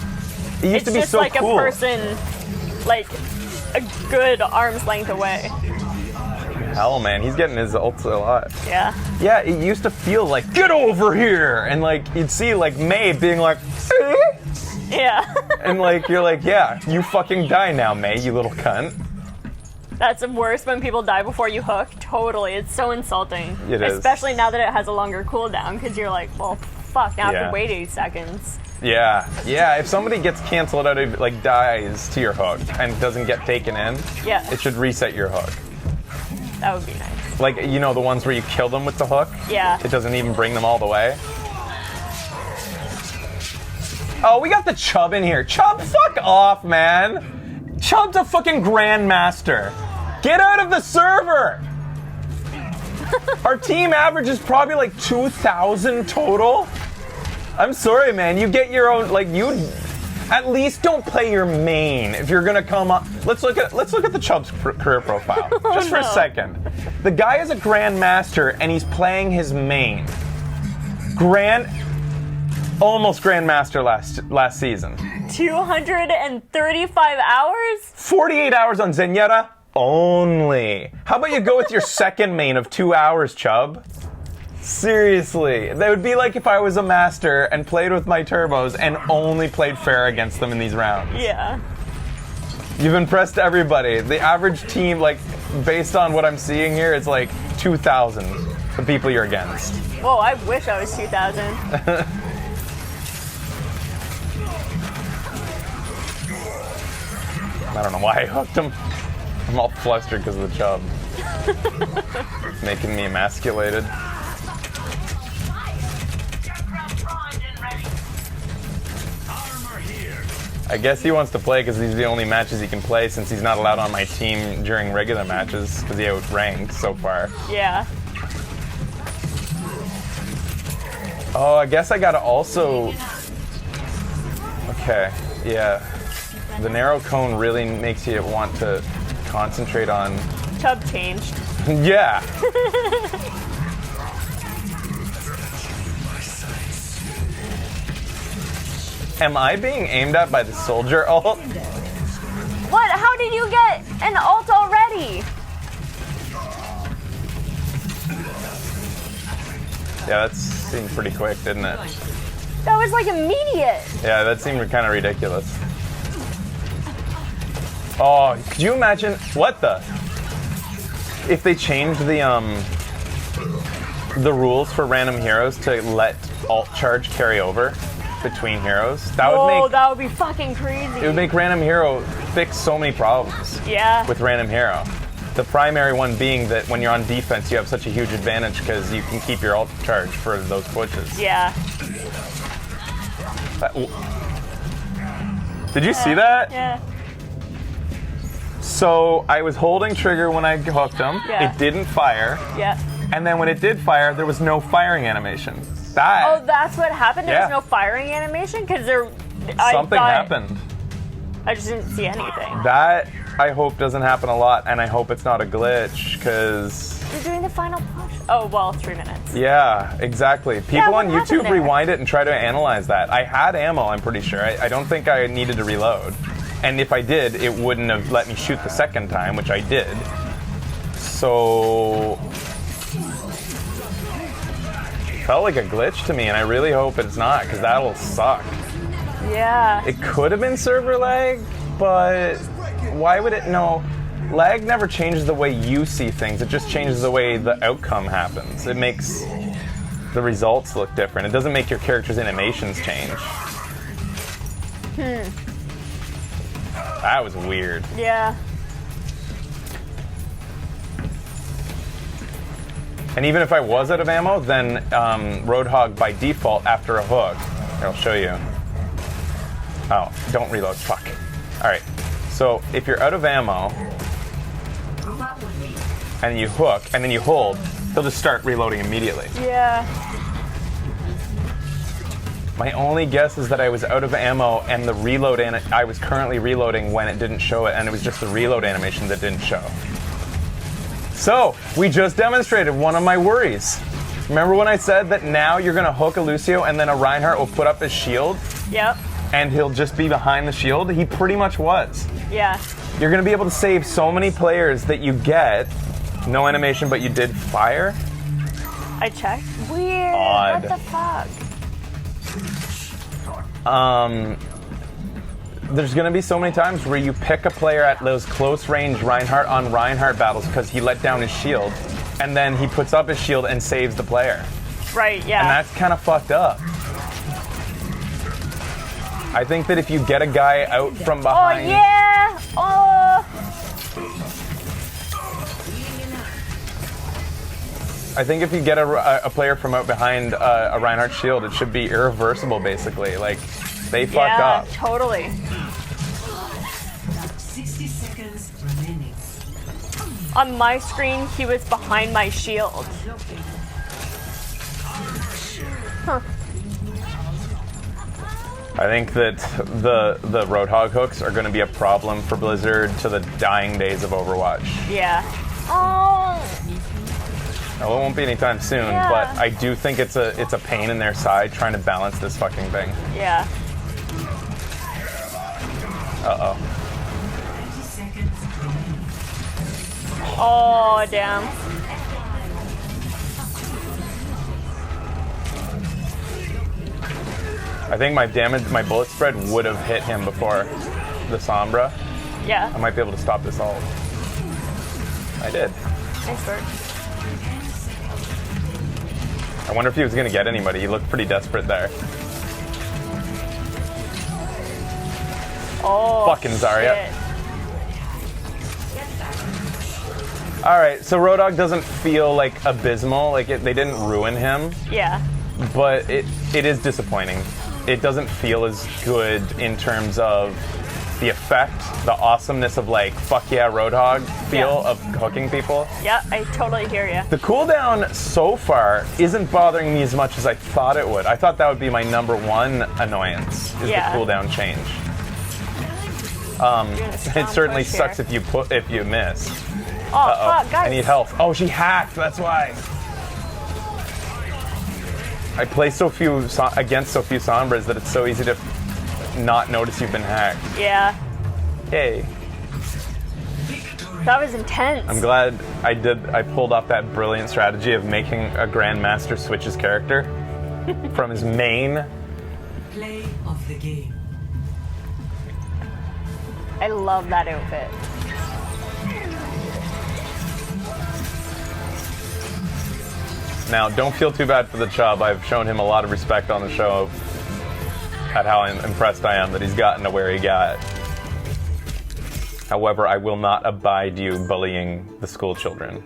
It used to be just so like cool. a person, like a good arm's length away. Hell, man, he's getting his ults a lot. Yeah. Yeah, it used to feel like, get over here! And like, you'd see like May being like, eh? Yeah. And like, you're like, yeah, you fucking die now, May, you little cunt. That's worse when people die before you hook. Totally. It's so insulting. It is. Especially now that it has a longer cooldown, because you're like, well, fuck, now I have to wait 8 seconds. Yeah, yeah, if somebody gets canceled out of, like, dies to your hook and doesn't get taken in, it should reset your hook. That would be nice. Like, you know, the ones where you kill them with the hook? Yeah. It doesn't even bring them all the way. Oh, we got the Chubb in here. Chubb, fuck off, man. Chubb's a fucking grandmaster. Get out of the server. Our team average is probably like 2,000 total. I'm sorry, man. You get your own, like, you at least don't play your main if you're gonna come up. Let's look at the Chubb's career profile just for a second. The guy is a grandmaster and he's playing his main. Almost grandmaster last season. 235 hours? 48 hours on Zenyatta only. How about you go with your second main of 2 hours, Chubb? Seriously, that would be like if I was a master and played with my turbos and only played fair against them in these rounds. Yeah. You've impressed everybody. The average team, like, based on what I'm seeing here, is like 2,000, the people you're against. Whoa, I wish I was 2,000. I don't know why I hooked him. I'm all flustered because of the Chubb. Making me emasculated. I guess he wants to play because these are the only matches he can play since he's not allowed on my team during regular matches because he outranked so far. Yeah. Oh, I guess I gotta also... Okay, yeah. The narrow cone really makes you want to concentrate on... Chubb changed. Yeah. Am I being aimed at by the soldier ult? What? How did you get an ult already? Yeah, that seemed pretty quick, didn't it? That was like immediate. Yeah, that seemed kind of ridiculous. Oh, could you imagine what the? If they changed the rules for random heroes to let alt charge carry over between heroes, that would make that would be fucking crazy. it would make random hero fix so many problems. Yeah. With random hero. The primary one being that when you're on defense, you have such a huge advantage because you can keep your ult charge for those pushes. Yeah. Did you see that? Yeah. So I was holding trigger when I hooked him. Yeah. It didn't fire. Yeah. And then when it did fire, there was no firing animation. That Oh, that's what happened? There was Yeah. no firing animation? Because something happened. I just didn't see anything. That I hope doesn't happen a lot, and I hope it's not a glitch, because You're doing the final push. Oh, well, 3 minutes. yeah, exactly. People what on happened YouTube there? rewind it and try to analyze that. I had ammo, I'm pretty sure. I don't think I needed to reload. And if I did, it wouldn't have let me shoot the second time, which I did. So felt like a glitch to me, and I really hope it's not, because that'll suck. Yeah. It could have been server lag, but why would it? No, lag never changes the way you see things. It just changes the way the outcome happens. It makes the results look different. It doesn't make your character's animations change. That was weird. Yeah. And even if I was out of ammo, then Roadhog by default after a hook. Here, I'll show you. Oh, don't reload. Fuck. All right. So if you're out of ammo and you hook and then you hold, he'll just start reloading immediately. Yeah. My only guess is that I was out of ammo and the reload I was currently reloading when it didn't show it, and it was just the reload animation that didn't show. So we just demonstrated one of my worries. Remember when I said that now you're gonna hook a Lucio and then a Reinhardt will put up his shield Yep. and he'll just be behind the shield? He pretty much was. Yeah. You're gonna be able to save so many players that you get no animation, but you did fire. I checked. Weird. Odd. What the fuck? There's gonna be so many times where you pick a player at those close range Reinhardt on Reinhardt battles because he let down his shield, and then he puts up his shield and saves the player. Right, yeah. And that's kind of fucked up. I think that if you get a guy out from Oh, behind... yeah! Oh! I think if you get a player from out behind a Reinhardt shield, it should be irreversible, basically. Like, they fucked Yeah, up. totally. 60 seconds remaining. On my screen, he was behind my shield. Huh. I think that the Roadhog hooks are going to be a problem for Blizzard to the dying days of Overwatch. Yeah. Oh! Now, it won't be anytime soon, Yeah. but I do think it's a pain in their side trying to balance this fucking thing. Yeah. Uh-oh. 30 seconds remaining. Oh, damn. I think my bullet spread would have hit him before the Sombra. Yeah. I might be able to stop this ult. I did. Nice work. I wonder if he was going to get anybody. He looked pretty desperate there. Oh, Fucking Zarya. shit. All right, so Roadhog doesn't feel like abysmal. Like they didn't ruin him, Yeah. but it is disappointing. It doesn't feel as good in terms of the effect, the awesomeness of like fuck yeah Roadhog feel Yeah. of hooking people. Yeah, I totally hear you. The cooldown so far isn't bothering me as much as I thought it would. I thought that would be my number one annoyance is Yeah. the cooldown change. Doing a strong It certainly push sucks here. if you miss. Oh, Uh-oh. fuck, guys. I need health. Oh, she hacked. That's why. I play so few against so few Sombras that it's so easy to not notice you've been hacked. Yeah. Yay. That was intense. I'm glad I pulled off that brilliant strategy of making a Grandmaster switch his character from his main. Play of the game. I love that outfit. Now, don't feel too bad for the chub. I've shown him a lot of respect on the show at how impressed I am that he's gotten to where he got. However, I will not abide you bullying the school children.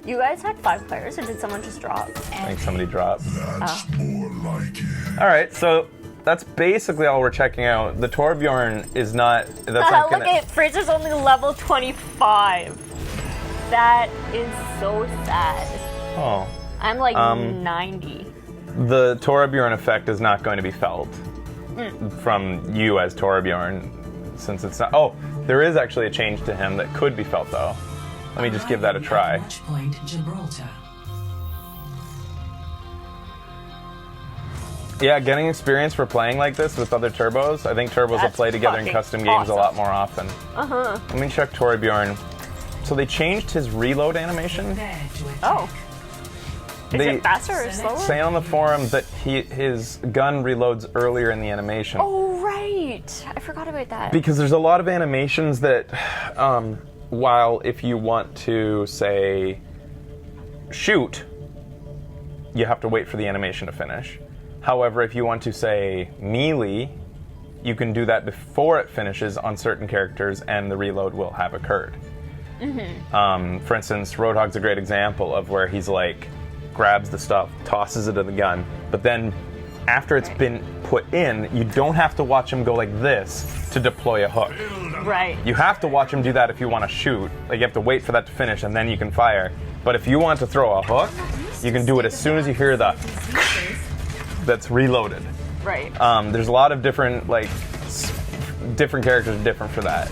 You guys had 5 players, or did someone just drop? I think somebody dropped. That's more like it. All right, so that's basically all we're checking out. The Torbjorn is not. That's not Look gonna. at Fraser's only level 25. That is so sad. Oh. I'm like 90. The Torbjorn effect is not going to be felt from you as Torbjorn, since it's not. Oh, there is actually a change to him that could be felt though. Let me just give that a try. Match point Gibraltar. Yeah, getting experience for playing like this with other turbos. I think turbos will That's play together in fucking custom games a awesome. lot more often. Let me check Torbjorn. So they changed his reload animation. Prepare to attack. Oh. Is They it faster or slower? say on the forum that his gun reloads earlier in the animation. Oh, right. I forgot about that. Because there's a lot of animations that, while if you want to, say, shoot, you have to wait for the animation to finish. However, if you want to, say, melee, you can do that before it finishes on certain characters and the reload will have occurred. For instance, Roadhog's a great example of where he's like, grabs the stuff, tosses it in the gun, but then after it's been put in, you don't have to watch him go like this to deploy a hook. Right. You have to watch him do that if you want to shoot. Like you have to wait for that to finish and then you can fire. But if you want to throw a hook, you can do it as soon as you hear the that's reloaded. Right. There's a lot of different different characters are different for that.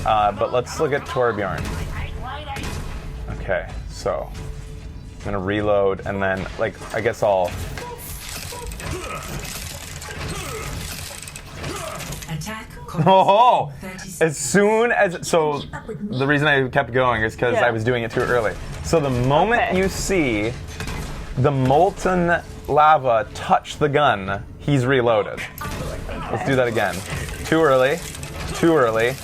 But let's look at Torbjorn. Okay, so I'm gonna reload and then I guess I'll. Attack. Oh, 30 seconds. as soon as the reason I kept going is because Yeah. I was doing it too early. So the moment Okay. you see the molten lava touch the gun, he's reloaded. Let's do that again. Too early. Too early.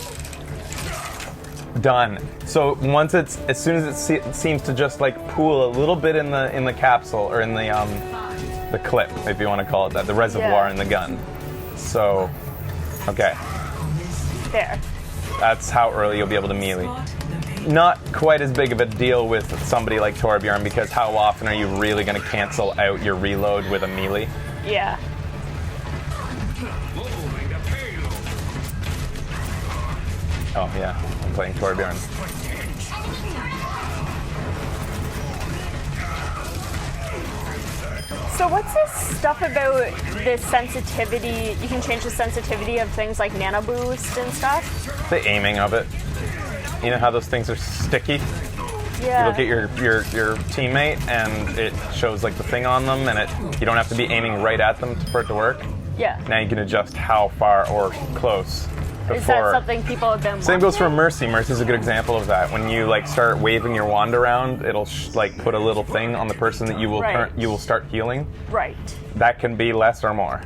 Done. So once as soon as it seems to just pool a little bit in the capsule or in the clip, if you want to call it that, the reservoir Yeah. in the gun. So, okay. There. That's how early you'll be able to melee. Not quite as big of a deal with somebody like Torbjorn because how often are you really going to cancel out your reload with a melee? Yeah. Oh yeah, I'm playing Torbjorn. So what's this stuff about the sensitivity? You can change the sensitivity of things like nano boost and stuff? The aiming of it. You know how those things are sticky? Yeah. You look at your teammate and it shows the thing on them and you don't have to be aiming right at them for it to work. Yeah. Now you can adjust how far or close before. Is that something people have been Same goes for wanting? Mercy. Mercy's a good example of that. When you start waving your wand around, it'll put a little thing on the person that you will Right. you will start healing. Right. That can be less or more.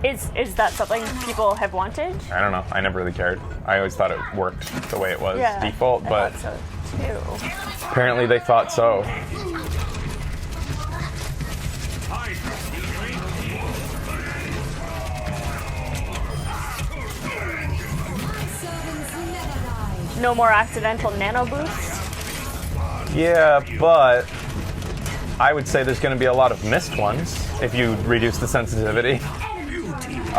Is that something people have wanted? I don't know. I never really cared. I always thought it worked the way it was Yeah. default, I but thought so too. apparently they thought so. No more accidental nano boost? Yeah, but I would say there's going to be a lot of missed ones if you reduce the sensitivity.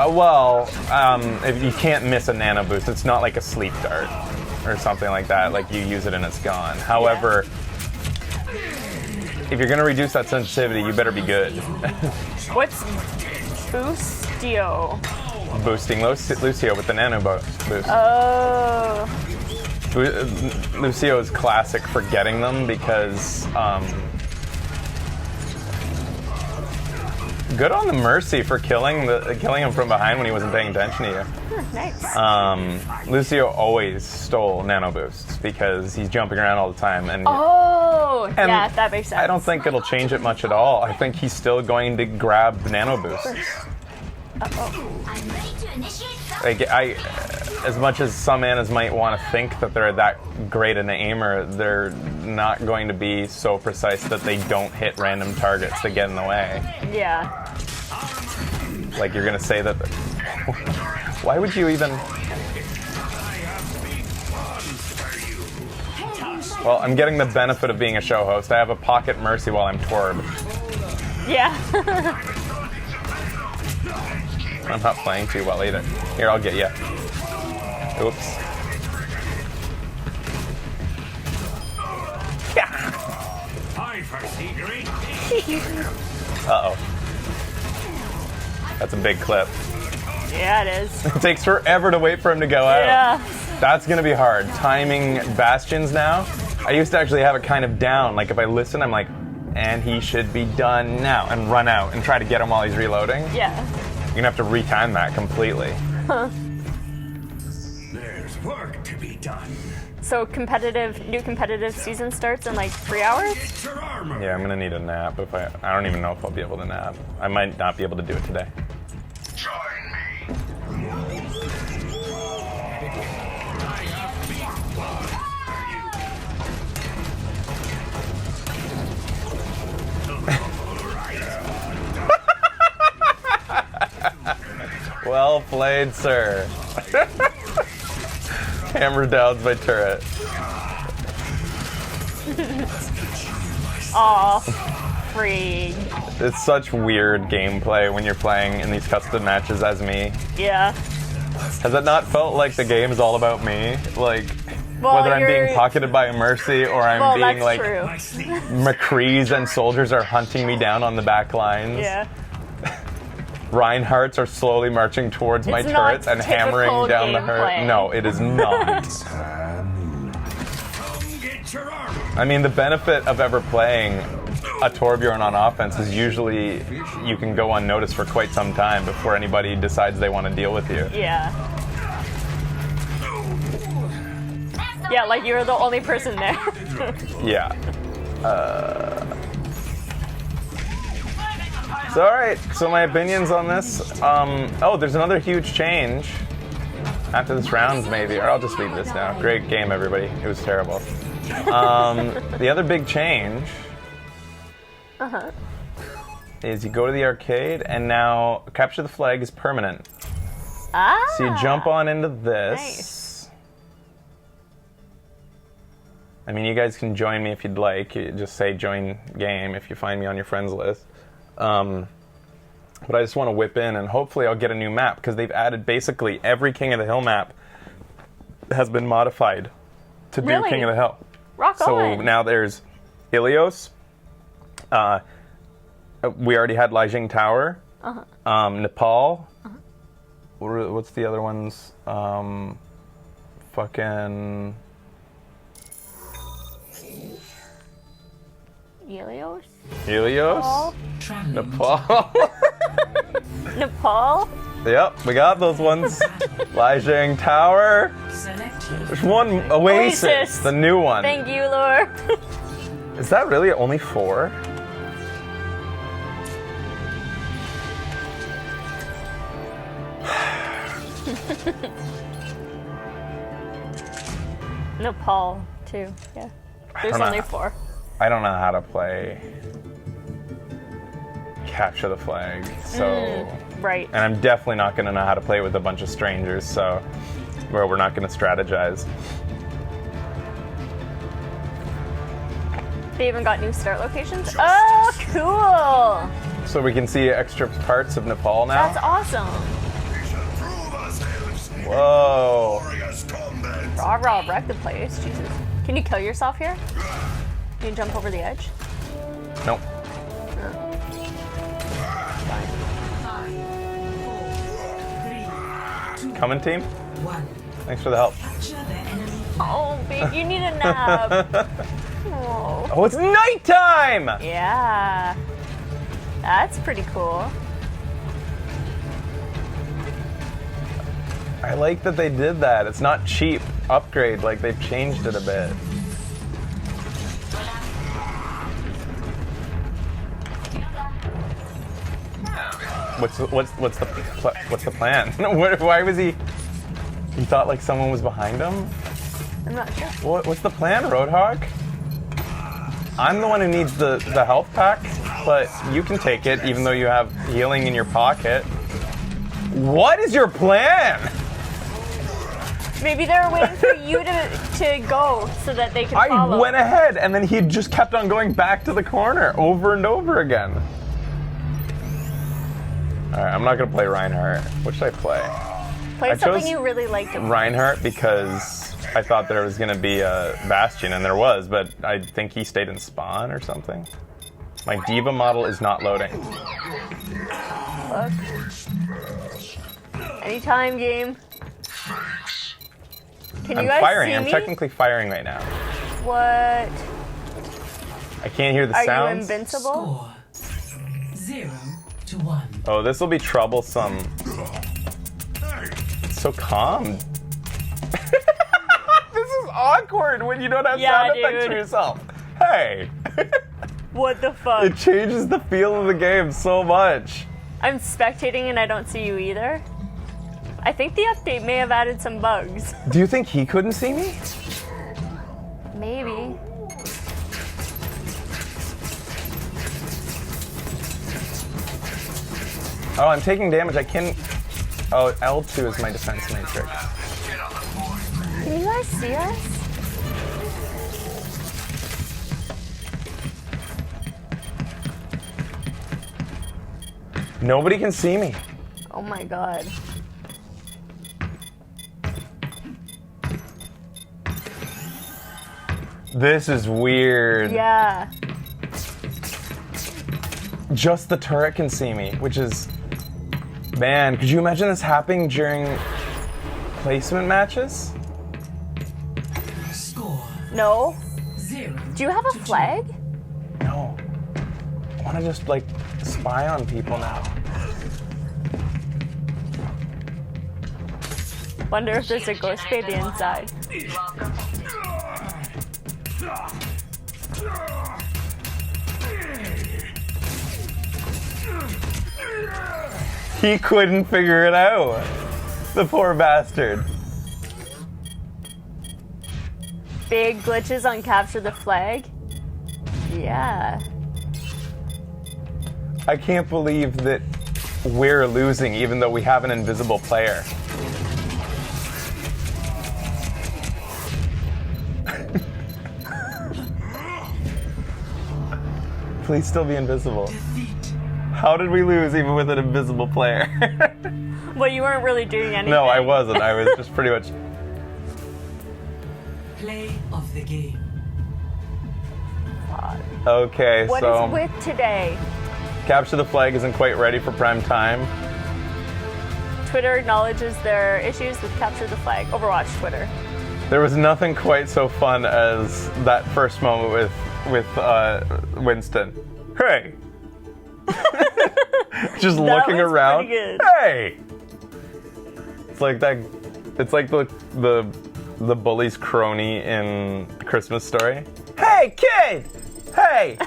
If you can't miss a nano boost, it's not like a sleep dart or something like that. Like you use it and it's gone. However, if you're going to reduce that sensitivity, you better be good. What's Boostio? Boosting Lucio with the nano boost. Oh. Lucio is classic for getting them because Good on the Mercy for killing him from behind when he wasn't paying attention to you. Nice. Lucio always stole nano boosts because he's jumping around all the time, and Yeah, that makes sense. I don't think it'll change it much at all. I think he's still going to grab the nano boosts. I'm ready to initiate Like, as much as some Annas might want to think that they're that great an aimer, they're not going to be so precise that they don't hit random targets that get in the way. Yeah. Like, you're going to say that... Why would you even... Well, I'm getting the benefit of being a show host. I have a pocket Mercy while I'm Torb. Yeah. I'm not playing too well either. Here, I'll get you. Oops. Yeah. Hi, Percy. Great. Uh-oh. That's a big clip. Yeah, it is. It takes forever to wait for him to go out. Yeah. That's going to be hard. Timing Bastions now. I used to actually have it kind of down. Like, if I listen, I'm like, and he should be done now, and run out and try to get him while he's reloading. Yeah. You're going to have to retime that completely. There's work to be done. So new competitive season starts in like 3 hours? Get your armor. Yeah, I'm going to need a nap. I don't even know if I'll be able to nap. I might not be able to do it today. Join me. I have big blood Well played, sir. Hammer downs my turret. Aw, frig. It's such weird gameplay when you're playing in these custom matches as me. Yeah. Has it not felt like the game is all about me? Like, Well, whether I'm you're- being pocketed by a Mercy or I'm being that's like true. McCrees and soldiers are hunting me down on the back lines. Yeah. Reinhardts are slowly marching towards my It's not turrets and hammering typical down the gameplay. hurt. No, it is not. Come get your armor. I mean, the benefit of ever playing a Torbjorn on offense is usually you can go unnoticed for quite some time before anybody decides they want to deal with you. Yeah. Yeah, like you're the only person there. Yeah. So, alright, so my opinions on this. Oh, there's another huge change. After this rounds, maybe. Or I'll just leave this now. Great game, everybody. It was terrible. The other big change is you go to the arcade, and now Capture the Flag is permanent. Ah. So you jump on into this. Nice. I mean, you guys can join me if you'd like. You just say join game if you find me on your friends list. But I just want to whip in, and hopefully I'll get a new map, because they've added basically every King of the Hill map has been modified to do Really? King of the Hill. Rock So on. now there's Ilios. We already had Lijiang Tower. Nepal. What's the other ones? Fucking... Helios? Helios? Traveling. Nepal? Nepal? Yep, we got those ones. Lijiang Tower. Select There's one Oasis, Oasis. the new one. Thank you, Lord. Is that really only 4? Nepal, too. Yeah. There's don't know. only 4. I don't know how to play Capture the Flag, so... Right. And I'm definitely not going to know how to play with a bunch of strangers, so... Where we're not going to strategize. They even got new start locations? Oh, cool! So we can see extra parts of Nepal now? That's awesome. We shall prove ourselves in Whoa. glorious combat. Rah, wreck the place. Jesus. Can you kill yourself here? Can you jump over the edge? Nope. Coming, team? 1. Thanks for the help. Capture the enemy. Oh, babe, you need a nap. Oh. Oh, it's nighttime! Yeah. That's pretty cool. I like that they did that. It's not cheap upgrade, like they've changed it a bit. What's the plan? Why was he? He thought like someone was behind him. I'm not sure. What's the plan, Roadhog? I'm the one who needs the health pack, but you can take it even though you have healing in your pocket. What is your plan? Maybe they're waiting for you to go so that they can follow. I went ahead and then he just kept on going back to the corner over and over again. Alright, I'm not gonna play Reinhardt. What should I play? Play I something chose you really liked. Reinhardt because I thought there was gonna be a Bastion, and there was, but I think he stayed in spawn or something. My diva model is not loading. Look. Anytime, game. Can you I'm guys firing. see I'm me? technically firing right now. What? I can't hear the Are sounds. you invincible? Score 0-1. Oh, this will be troublesome. It's so calm. This is awkward when you don't have sound effects for yourself. Hey. What the fuck? It changes the feel of the game so much. I'm spectating and I don't see you either. I think the update may have added some bugs. Do you think he couldn't see me? Maybe. Oh, I'm taking damage. I can. Oh, L2 is my defense matrix. Can you guys see us? Nobody can see me. Oh my god. This is weird. Yeah. Just the turret can see me, which is... Man, could you imagine this happening during placement matches? Score No. 0. Do you have a flag? No. I want to just, like, spy on people now. Wonder if there's a ghost baby inside. He couldn't figure it out. The poor bastard. Big glitches on capture the flag? Yeah. I can't believe that we're losing even though we have an invisible player. Please still be invisible. How did we lose even with an invisible player? Well, you weren't really doing anything. No, I wasn't. I was just pretty much... Play of the game. Okay, What so... is with today? Capture the Flag isn't quite ready for prime time. Twitter acknowledges their issues with capture the flag. Overwatch Twitter. There was nothing quite so fun as that first moment with Winston. Hey! Just That looking was around. pretty good. Hey! It's like that. It's like the bully's crony in Christmas Story. Hey, kid! Hey!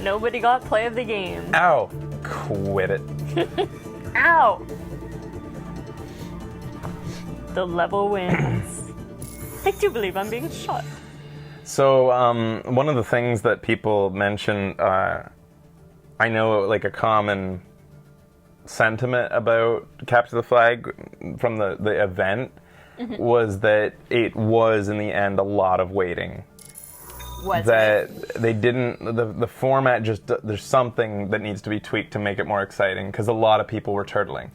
Nobody got play of the game. Ow! Quit it. Ow! The level wins. I do believe I'm being shot. So, one of the things that people mention, I know like a common sentiment about Capture the Flag from the event was that it was, in the end, a lot of waiting. Was That it? they didn't, the format just, there's something that needs to be tweaked to make it more exciting, because a lot of people were turtling.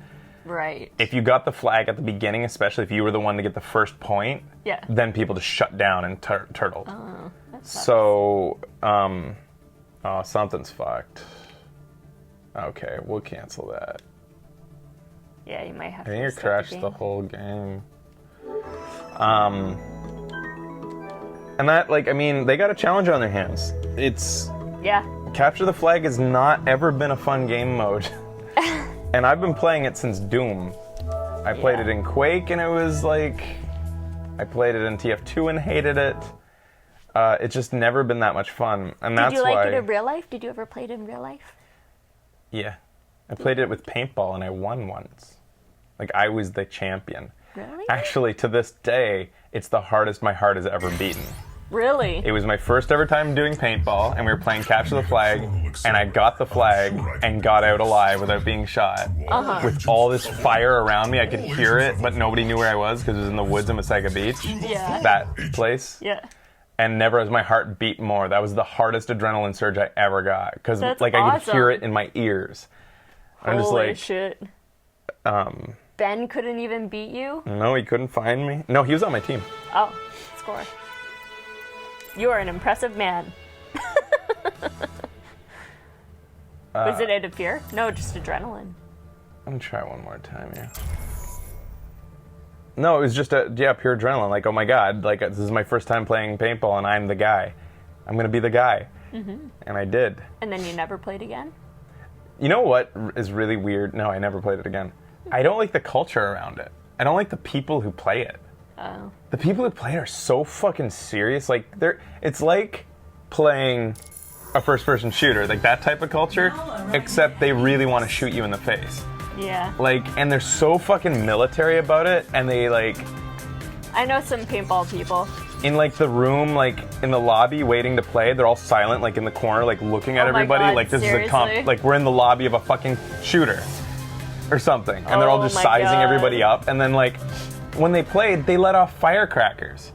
Right. If you got the flag at the beginning, especially if you were the one to get the first point, Yeah. then people just shut down and turtled. Oh, that sucks. So, oh, something's fucked. Okay, we'll cancel that. Yeah, you might have I to think you restart crashed the game. whole game. And that, like, I mean, they got a challenge on their hands. It's Yeah. Capture the Flag has not ever been a fun game mode. And I've been playing it since Doom. I played it in Quake, and it was like... I played it in TF2 and hated it. It's just never been that much fun. And that's Did you like why... it in real life? Did you ever play it in real life? Yeah. I played it with paintball, and I won once. Like, I was the champion. Really? Actually, to this day, it's the hardest my heart has ever beaten. Really? It was my first ever time doing paintball, and we were playing Capture the Flag, and I got the flag and got out alive without being shot. With all this fire around me, I could hear it, but nobody knew where I was because it was in the woods in Wasaga Beach. Yeah. That place. Yeah. And never has my heart beat more. That was the hardest adrenaline surge I ever got because That's I could hear awesome. it in my ears. I'm just Holy like, shit. Ben couldn't even beat you? no, he couldn't find me. No, he was on my team. Oh, score. You are an impressive man. Was it out of fear? No, just adrenaline. I'm gonna try one more time here. No, it was just pure adrenaline. Like, oh my god, like this is my first time playing paintball, and I'm the guy. I'm gonna be the guy, and I did. And then you never played again? You know what is really weird? No, I never played it again. I don't like the culture around it. I don't like the people who play it. Oh. The people who play it are so fucking serious. Like, it's like playing a first-person shooter, like that type of culture, except they really want to shoot you in the face. Yeah. Like, and they're so fucking military about it, and they, like, I know some paintball people. in, like, the room, like, in the lobby waiting to play, they're all silent, like, in the corner, like, looking at Oh my everybody, God, like, this is a seriously? like, we're in the lobby of a fucking shooter or something, and they're all Oh just my sizing God. everybody up, and then, like, when they played, they let off firecrackers.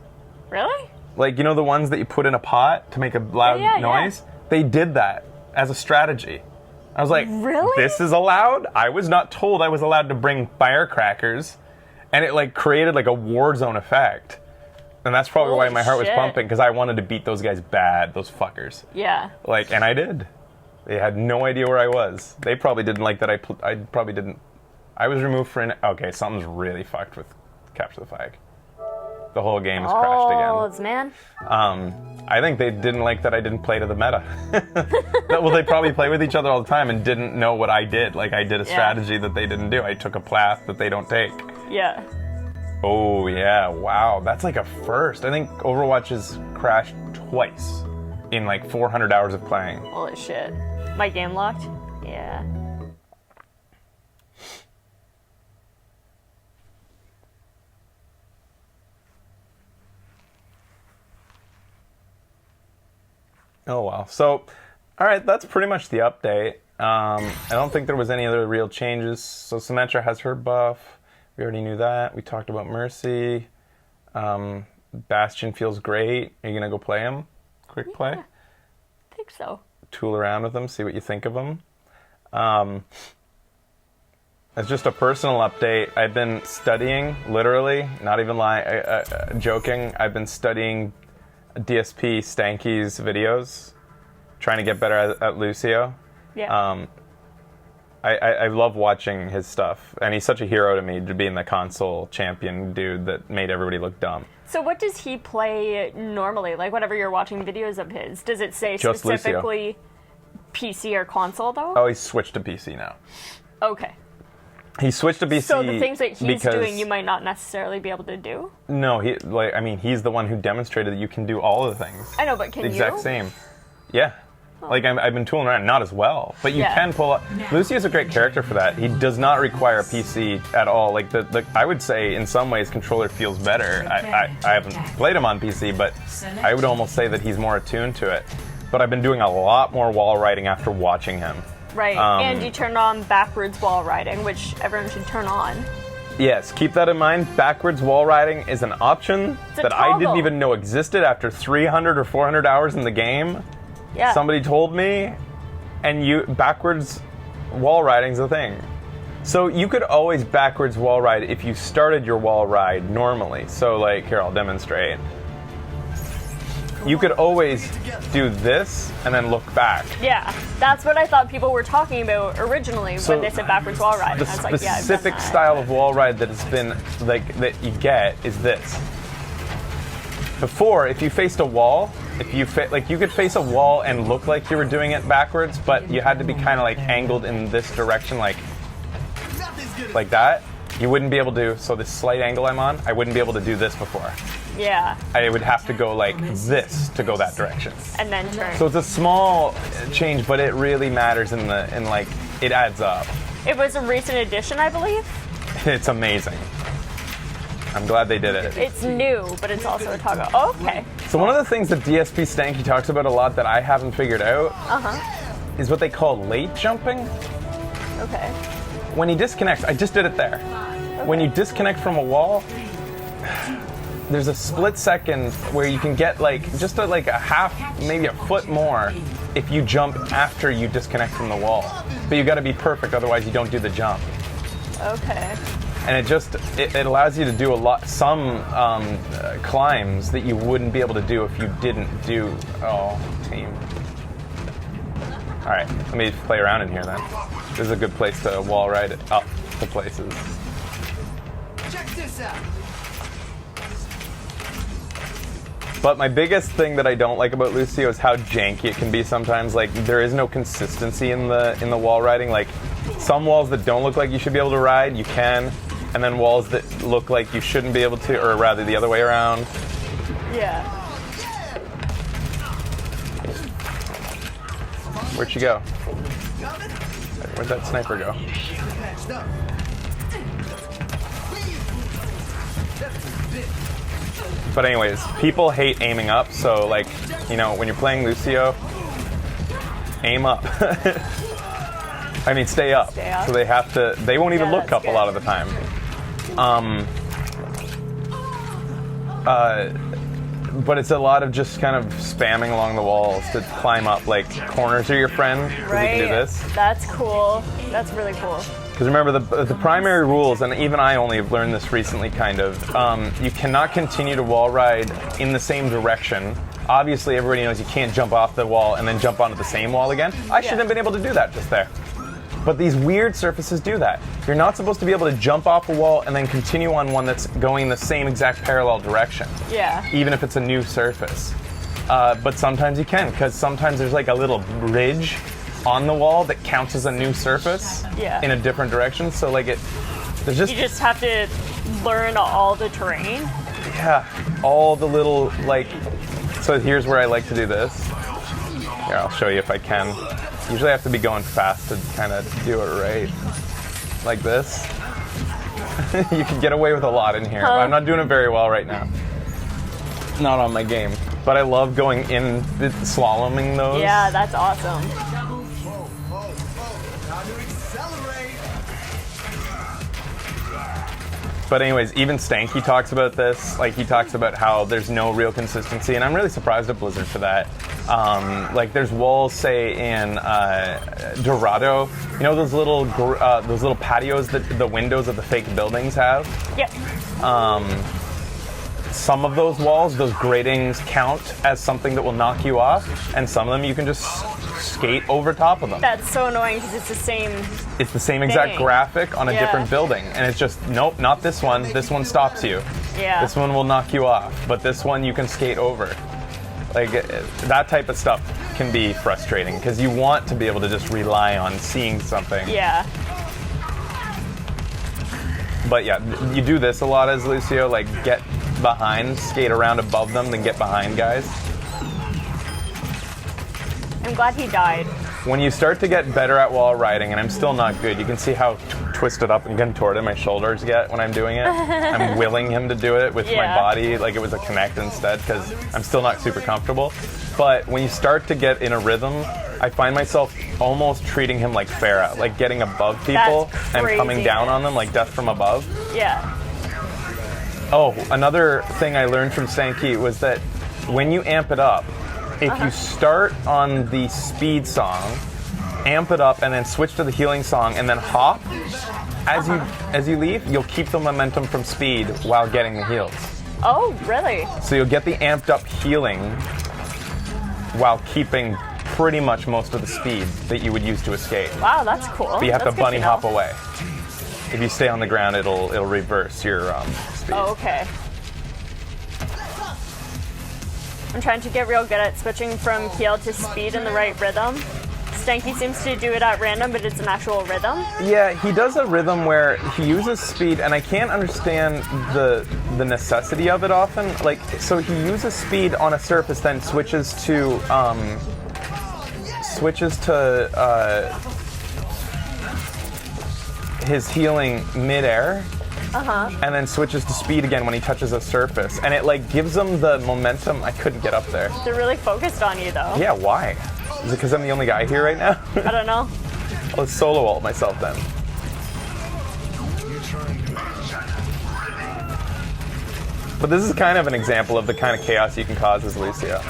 Really? Like, you know the ones that you put in a pot to make a loud Yeah, yeah. noise? They did that as a strategy. I was like, Really? this is allowed? I was not told I was allowed to bring firecrackers. And it, like, created, like, a war zone effect. And that's probably why Holy my heart was shit. pumping, because I wanted to beat those guys bad, those fuckers. Yeah. Like, and I did. They had no idea where I was. They probably didn't like that I probably didn't. I was removed for an. Okay, something's really fucked with Capture the Flag. The whole game has crashed again. Oh, it's man. I think they didn't like that I didn't play to the meta. Well, they probably play with each other all the time and didn't know what I did. Like, I did a strategy that they didn't do. I took a path that they don't take. Yeah. Oh, yeah. Wow. That's like a first. I think Overwatch has crashed twice in like 400 hours of playing. Holy shit. My game locked? Yeah. Oh, wow. So, all right, that's pretty much the update. I don't think there was any other real changes. So Symmetra has her buff. We already knew that. We talked about Mercy. Bastion feels great. Are you going to go play him? Quick play? I think so. Tool around with him, see what you think of him. As just a personal update, I've been studying, literally, not even lying, joking, I've been studying DSP Stanky's videos, trying to get better at Lucio. Yeah. I love watching his stuff, and he's such a hero to me, to being the console champion dude that made everybody look dumb. So what does he play normally? Like, whenever you're watching videos of his, does it say Just specifically PC or console, though? Oh, he's switched to PC now. Okay. He switched to PC. So the things that he's because, doing, you might not necessarily be able to do? No, he's the one who demonstrated that you can do all of the things. I know, but can the you? exact same. Yeah. Like, I've been tooling around, not as well, but you Yeah. can pull up. Lucy is a great character for that. He does not require a PC at all. Like, I would say, in some ways, controller feels better. I haven't played him on PC, but I would almost say that he's more attuned to it. But I've been doing a lot more wall riding after watching him. Right, and you turn on backwards wall riding, which everyone should turn on. Yes, keep that in mind. Backwards wall riding is an option It's a that I didn't toggle. even know existed after 300 or 400 hours in the game. Yeah. Somebody told me, and backwards wall riding's a thing. So you could always backwards wall ride if you started your wall ride normally. So, like, here, I'll demonstrate. You could always do this and then look back. Yeah, that's what I thought people were talking about originally So when they said backwards wall riding. The I was like, yeah, I've done specific that. style of wall ride that has been, like, that you get is this. Before, if you faced a wall, you could face a wall and look like you were doing it backwards, but you had to be kind of like angled in this direction, like like that, you wouldn't be able to, so this slight angle I'm on, I wouldn't be able to do this before. Yeah. I would have to go like this to go that direction. And then turn. So it's a small change, but it really matters in like, it adds up. It was a recent addition, I believe. It's amazing. I'm glad they did it. It's new, but it's also a toggle. Oh, okay. So one of the things that DSP Stanky talks about a lot that I haven't figured out is what they call late jumping. Okay. When he disconnects, I just did it there. When you disconnect from a wall, there's a split second where you can get like just like a half, maybe a foot more if you jump after you disconnect from the wall. But you got to be perfect, otherwise you don't do the jump. Okay. And it allows you to do some climbs that you wouldn't be able to do if you didn't do. Oh, team. All right, let me play around in here then. This is a good place to wall ride it up to places. Check this out. But my biggest thing that I don't like about Lucio is how janky it can be sometimes. Like there is no consistency in the wall riding. Like some walls that don't look like you should be able to ride, you can, and then walls that look like you shouldn't be able to, or rather the other way around. Yeah. Where'd she go? Where'd that sniper go? Patched up. But anyways, people hate aiming up, so like, you know, when you're playing Lucio, aim up. I mean, stay up. Stay up. So they won't even look up good. a lot of the time. But it's a lot of just kind of spamming along the walls to climb up. Like, corners are your friend, because you can do this. That's cool. That's really cool. Because remember, the primary rules, and even I only have learned this recently, kind of, you cannot continue to wall ride in the same direction. Obviously, everybody knows you can't jump off the wall and then jump onto the same wall again. I shouldn't have been able to do that just there. But these weird surfaces do that. You're not supposed to be able to jump off a wall and then continue on one that's going the same exact parallel direction. Yeah. Even if it's a new surface. But sometimes you can, because sometimes there's like a little ridge on the wall that counts as a new surface in a different direction. So like there's just... You just have to learn all the terrain? Yeah, all the little, like... So here's where I like to do this. Here, I'll show you if I can. Usually I have to be going fast to kind of do it right. Like this. You can get away with a lot in here. But I'm not doing it very well right now. Not on my game. But I love going in, slaloming those. Yeah, that's awesome. Time to accelerate. But anyways, even Stanky talks about this. Like, he talks about how there's no real consistency, and I'm really surprised at Blizzard for that. Like, there's walls, say, in Dorado. You know those little patios that the windows of the fake buildings have? Yep. Some of those walls, those gratings, count as something that will knock you off, and some of them you can just skate over top of them. That's so annoying because it's the same. It's the same exact thing. graphic on a different building, and it's just, nope, not this one. This one stops you. Yeah. This one will knock you off, but this one you can skate over. Like, that type of stuff can be frustrating because you want to be able to just rely on seeing something. Yeah. But yeah, you do this a lot as Lucio, like get behind, skate around above them, then get behind guys. I'm glad he died. When you start to get better at wall riding, and I'm still not good, you can see how twisted up and contorted my shoulders get when I'm doing it. I'm willing him to do it with my body, like it was a connect instead, because I'm still not super comfortable. But when you start to get in a rhythm, I find myself almost treating him like Farah, like getting above people and coming down on them like death from above. Yeah. Oh, another thing I learned from Stanky was that when you amp it up, if you start on the speed song, amp it up, and then switch to the healing song, and then hop, as you leave, you'll keep the momentum from speed while getting the heals. Oh, really? So you'll get the amped up healing while keeping pretty much most of the speed that you would use to escape. Wow, that's cool. But you have That's to bunny good to hop know. away. If you stay on the ground, it'll reverse your speed. Oh, okay. I'm trying to get real good at switching from heal to speed in the right rhythm. Stanky seems to do it at random, but it's an actual rhythm. Yeah, he does a rhythm where he uses speed, and I can't understand the necessity of it often. Like, so he uses speed on a surface, then switches to his healing mid-air. And then switches to speed again when he touches a surface. And it like gives him the momentum. I couldn't get up there. They're really focused on you though. Yeah, why? Is it because I'm the only guy here right now? I don't know. I'll solo ult myself then. But this is kind of an example of the kind of chaos you can cause as Lucio.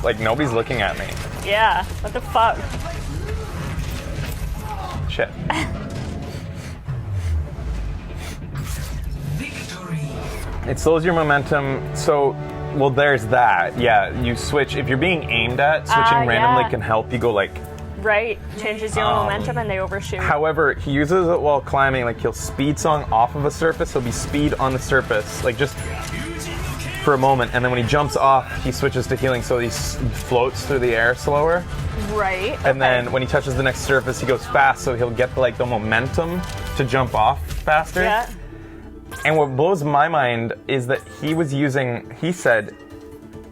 Like, nobody's looking at me. Yeah, what the fuck? Shit. Victory. It slows your momentum, so, well, there's that. Yeah, you switch. If you're being aimed at, switching randomly yeah. can help you go, like... Right, changes your momentum and they overshoot. However, he uses it while climbing, like, he'll speed song off of a surface, he'll be speed on the surface, like, just for a moment, and then when he jumps off, he switches to healing, so he floats through the air slower. Right. And then when he touches the next surface, he goes fast, so he'll get, like, the momentum to jump off faster. Yeah. And what blows my mind is that he was using, he said,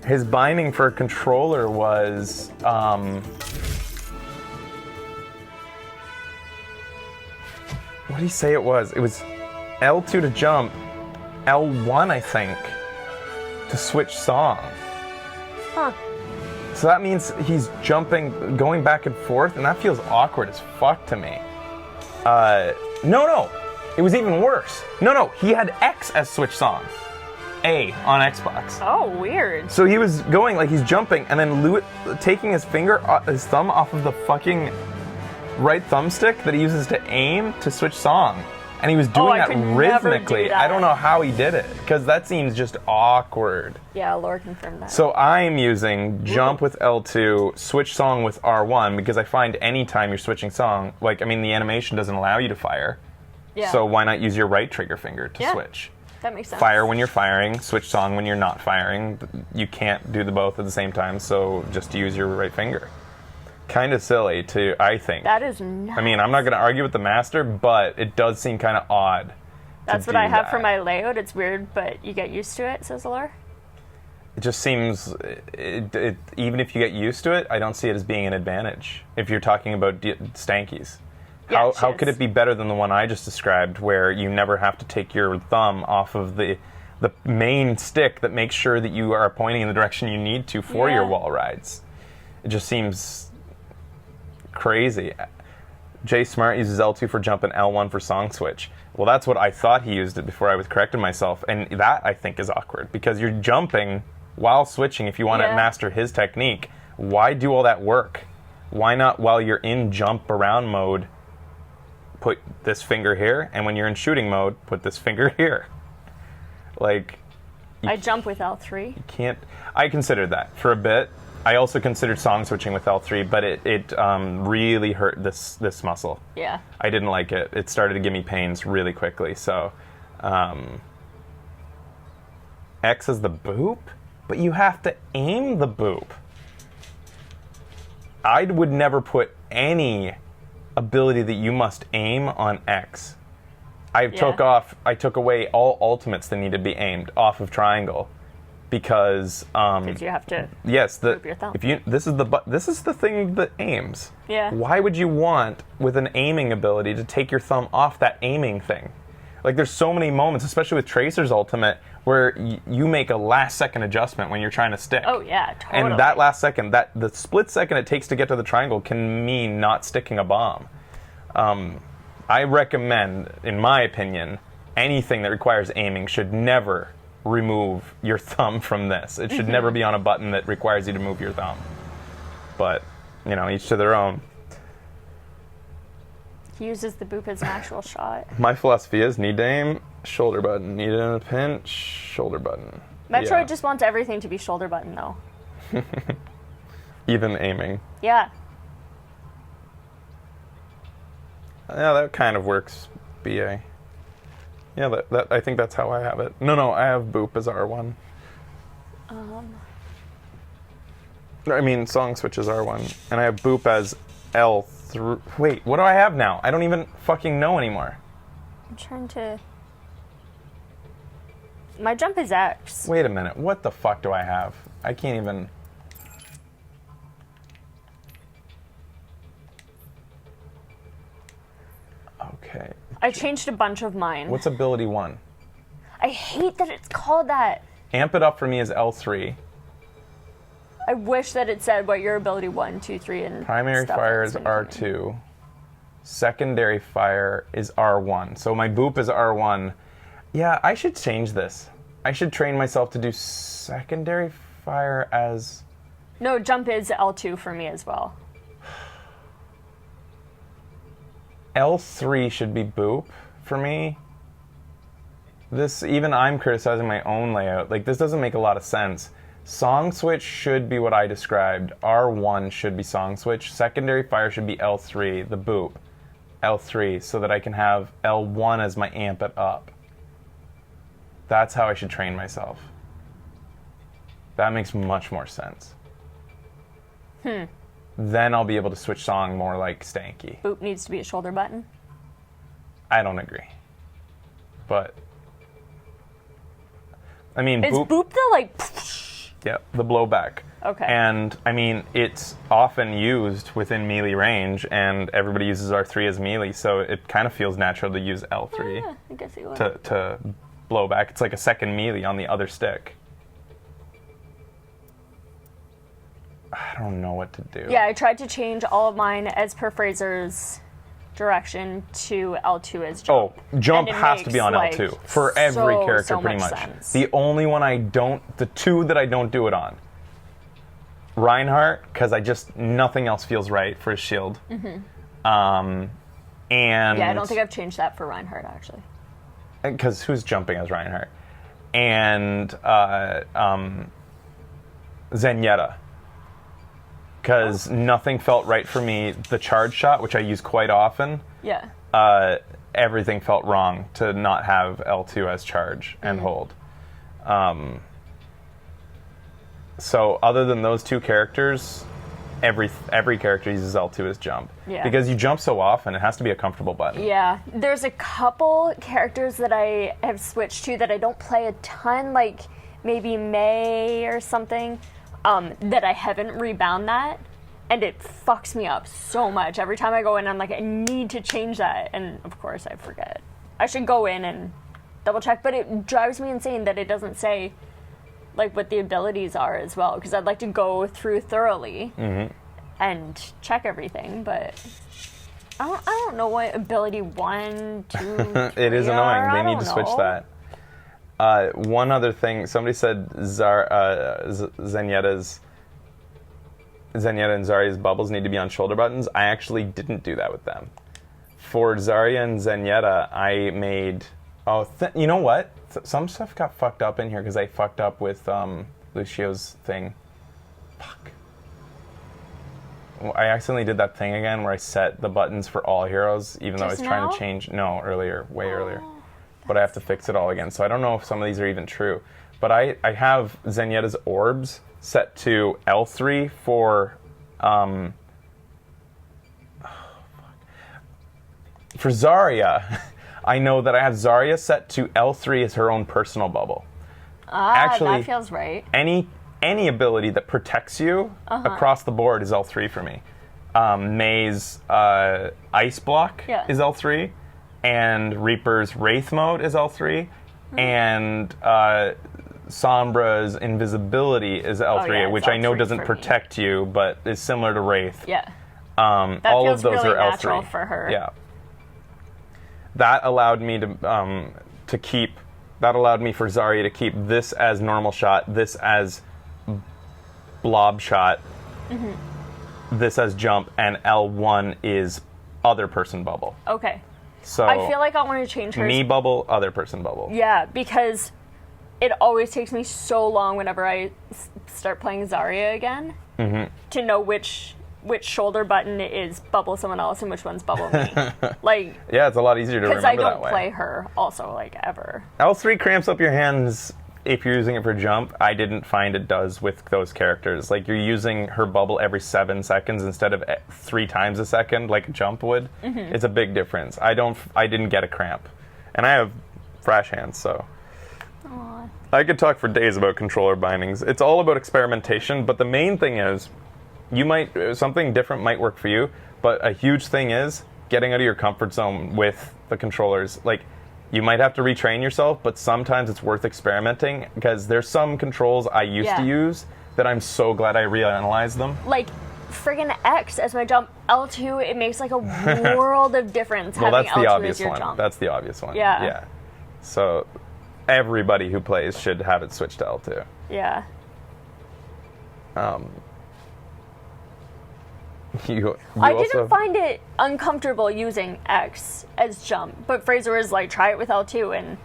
his binding for a controller was, what did he say it was? It was L2 to jump, L1, I think, to switch song. Huh. So that means he's jumping, going back and forth, and that feels awkward as fuck to me. No. It was even worse. No, he had X as switch song. A on Xbox. Oh, weird. So he was going, like, he's jumping, and then taking his thumb off of the fucking right thumbstick that he uses to aim to switch song. And he was doing that rhythmically. That. I don't know how he did it, because that seems just awkward. Yeah, Laura confirmed that. So I'm using jump with L2, switch song with R1, because I find anytime you're switching song, like, I mean, the animation doesn't allow you to fire. Yeah. So why not use your right trigger finger to switch? That makes sense. Fire when you're firing, switch song when you're not firing. You can't do the both at the same time, so just use your right finger. Kind of silly, I think. That is nuts. I mean, I'm not going to argue with the master, but it does seem kind of odd. That's what I have for my layout. It's weird, but you get used to it, says Laura. It just seems, even if you get used to it, I don't see it as being an advantage. If you're talking about stankies. Yeah, How could it be better than the one I just described, where you never have to take your thumb off of the main stick that makes sure that you are pointing in the direction you need to for your wall rides? It just seems crazy. Jay Smart uses L2 for jump and L1 for song switch. Well, that's what I thought he used it before I was correcting myself, and that I think is awkward, because you're jumping while switching if you want to master his technique. Why do all that work? Why not, while you're in jump around mode, put this finger here, and when you're in shooting mode, put this finger here? Like, I jump with L3. You can't. I considered that for a bit. I also considered song switching with L3, but it really hurt this muscle. Yeah. I didn't like it. It started to give me pains really quickly. So, X is the boop, but you have to aim the boop. I would never put any ability that you must aim on X. I took away all ultimates that need to be aimed off of triangle, because you have to move your thumb. This is the thing that aims. Yeah. Why would you want, with an aiming ability, to take your thumb off that aiming thing? Like, there's so many moments, especially with Tracer's ultimate, where you make a last second adjustment when you're trying to stick. Oh yeah, totally. And that last second, the split second it takes to get to the triangle, can mean not sticking a bomb. I recommend, in my opinion, anything that requires aiming should never remove your thumb from this. It should never be on a button that requires you to move your thumb. But, each to their own. He uses the boop as an actual shot. My philosophy is need to aim, shoulder button. Need it in a pinch, shoulder button. Metroid just wants everything to be shoulder button, though. Even aiming. Yeah. Yeah, that kind of works, BA. Yeah, that I think that's how I have it. No, I have boop as R1. I mean, song switch is R1. And I have boop as L3. Wait, what do I have now? I don't even fucking know anymore. I'm trying to... My jump is X. Wait a minute. What the fuck do I have? I can't even... Okay. I changed a bunch of mine. What's ability 1? I hate that it's called that. Amp it up for me is L3. I wish that it said what your ability 1, 2, 3, and Primary stuff fire is when you come in. R2. Secondary fire is R1. So my boop is R1. Yeah, I should change this. I should train myself to do secondary fire as... No, jump is L2 for me as well. L3 should be boop for me. This, even I'm criticizing my own layout. Like, this doesn't make a lot of sense. Song switch should be what I described. R1 should be song switch. Secondary fire should be L3, the boop. L3, so that I can have L1 as my amp it up. That's how I should train myself. That makes much more sense. Then I'll be able to switch song more like Stanky. Boop needs to be a shoulder button. I don't agree. But, I mean, Is boop the, like... Yeah, the blowback. Okay. And, I mean, it's often used within melee range, and everybody uses R3 as melee, so it kind of feels natural to use L3 Yeah, I guess you would. to blow back. It's like a second melee on the other stick. I don't know what to do. Yeah, I tried to change all of mine as per Fraser's direction to L2 as jump. Oh, jump And it has to makes, be on like, L2 for every character, so pretty much much. sense. The only one I don't, the two that I don't do it on, Reinhardt, because nothing else feels right for his shield. And Yeah, I don't think I've changed that for Reinhardt, actually. because who's jumping as Reinhardt? And Zenyatta, because nothing felt right for me. The charge shot, which I use quite often, Yeah. everything felt wrong to not have L2 as charge and hold. So other than those two characters, every character uses L2 as jump. Yeah. Because you jump so often, it has to be a comfortable button. Yeah, there's a couple characters that I have switched to that I don't play a ton, like maybe May or something, that I haven't rebound that, and it fucks me up so much. Every time I go in, I'm like, I need to change that, and of course I forget. I should go in and double check, but it drives me insane that it doesn't say like what the abilities are as well, because I'd like to go through thoroughly and check everything, but I don't know what ability 1, 2, 3 It is are. annoying. They I need don't to switch know. that. One other thing, somebody said Zenyatta and Zarya's bubbles need to be on shoulder buttons. I actually didn't do that with them. For Zarya and Zenyatta, I made... you know what? Some stuff got fucked up in here because I fucked up with Lucio's thing. Fuck. Well, I accidentally did that thing again where I set the buttons for all heroes, even though I was Just trying now? to change... No, earlier. Way earlier. But I have to fix it all again. So I don't know if some of these are even true. But I have Zenyatta's orbs set to L3 for... for Zarya, I know that I have Zarya set to L3 as her own personal bubble. Actually, that feels right. Any ability that protects you across the board is L3 for me. May's Ice Block is L3, and Reaper's Wraith Mode is L3, and Sombra's Invisibility is L3, it's which I know L3 doesn't for me. protect you, but is similar to Wraith. Yeah. All feels of those really are natural L3 for her. Yeah. That allowed me to keep. That allowed me for Zarya to keep this as normal shot, this as blob shot, this as jump, and L1 is other person bubble. Okay. So I feel like I want to change hers. me bubble, other person bubble. Yeah, because it always takes me so long whenever I start playing Zarya again to know which shoulder button is bubble someone else and which one's bubble me. Like, Yeah, it's a lot easier to because remember I that don't way. play her also, like, ever. L3 cramps up your hands if you're using it for jump, I didn't find it does with those characters. Like, you're using her bubble every 7 seconds instead of 3 times a second, like a jump would. It's a big difference. I didn't get a cramp. And I have fresh hands, so... Aw. I could talk for days about controller bindings. It's all about experimentation, but the main thing is, something different might work for you, but a huge thing is getting out of your comfort zone with the controllers. Like, you might have to retrain yourself, but sometimes it's worth experimenting, because there's some controls I used to use that I'm so glad I reanalyzed them. Like, friggin' X as my jump. L2, it makes like a world of difference Well, having that's the L2 obvious as your one. jump. That's the obvious one. Yeah. So everybody who plays should have it switched to L2. Yeah. You I also didn't find it uncomfortable using X as jump, but Fraser was like, try it with L2, and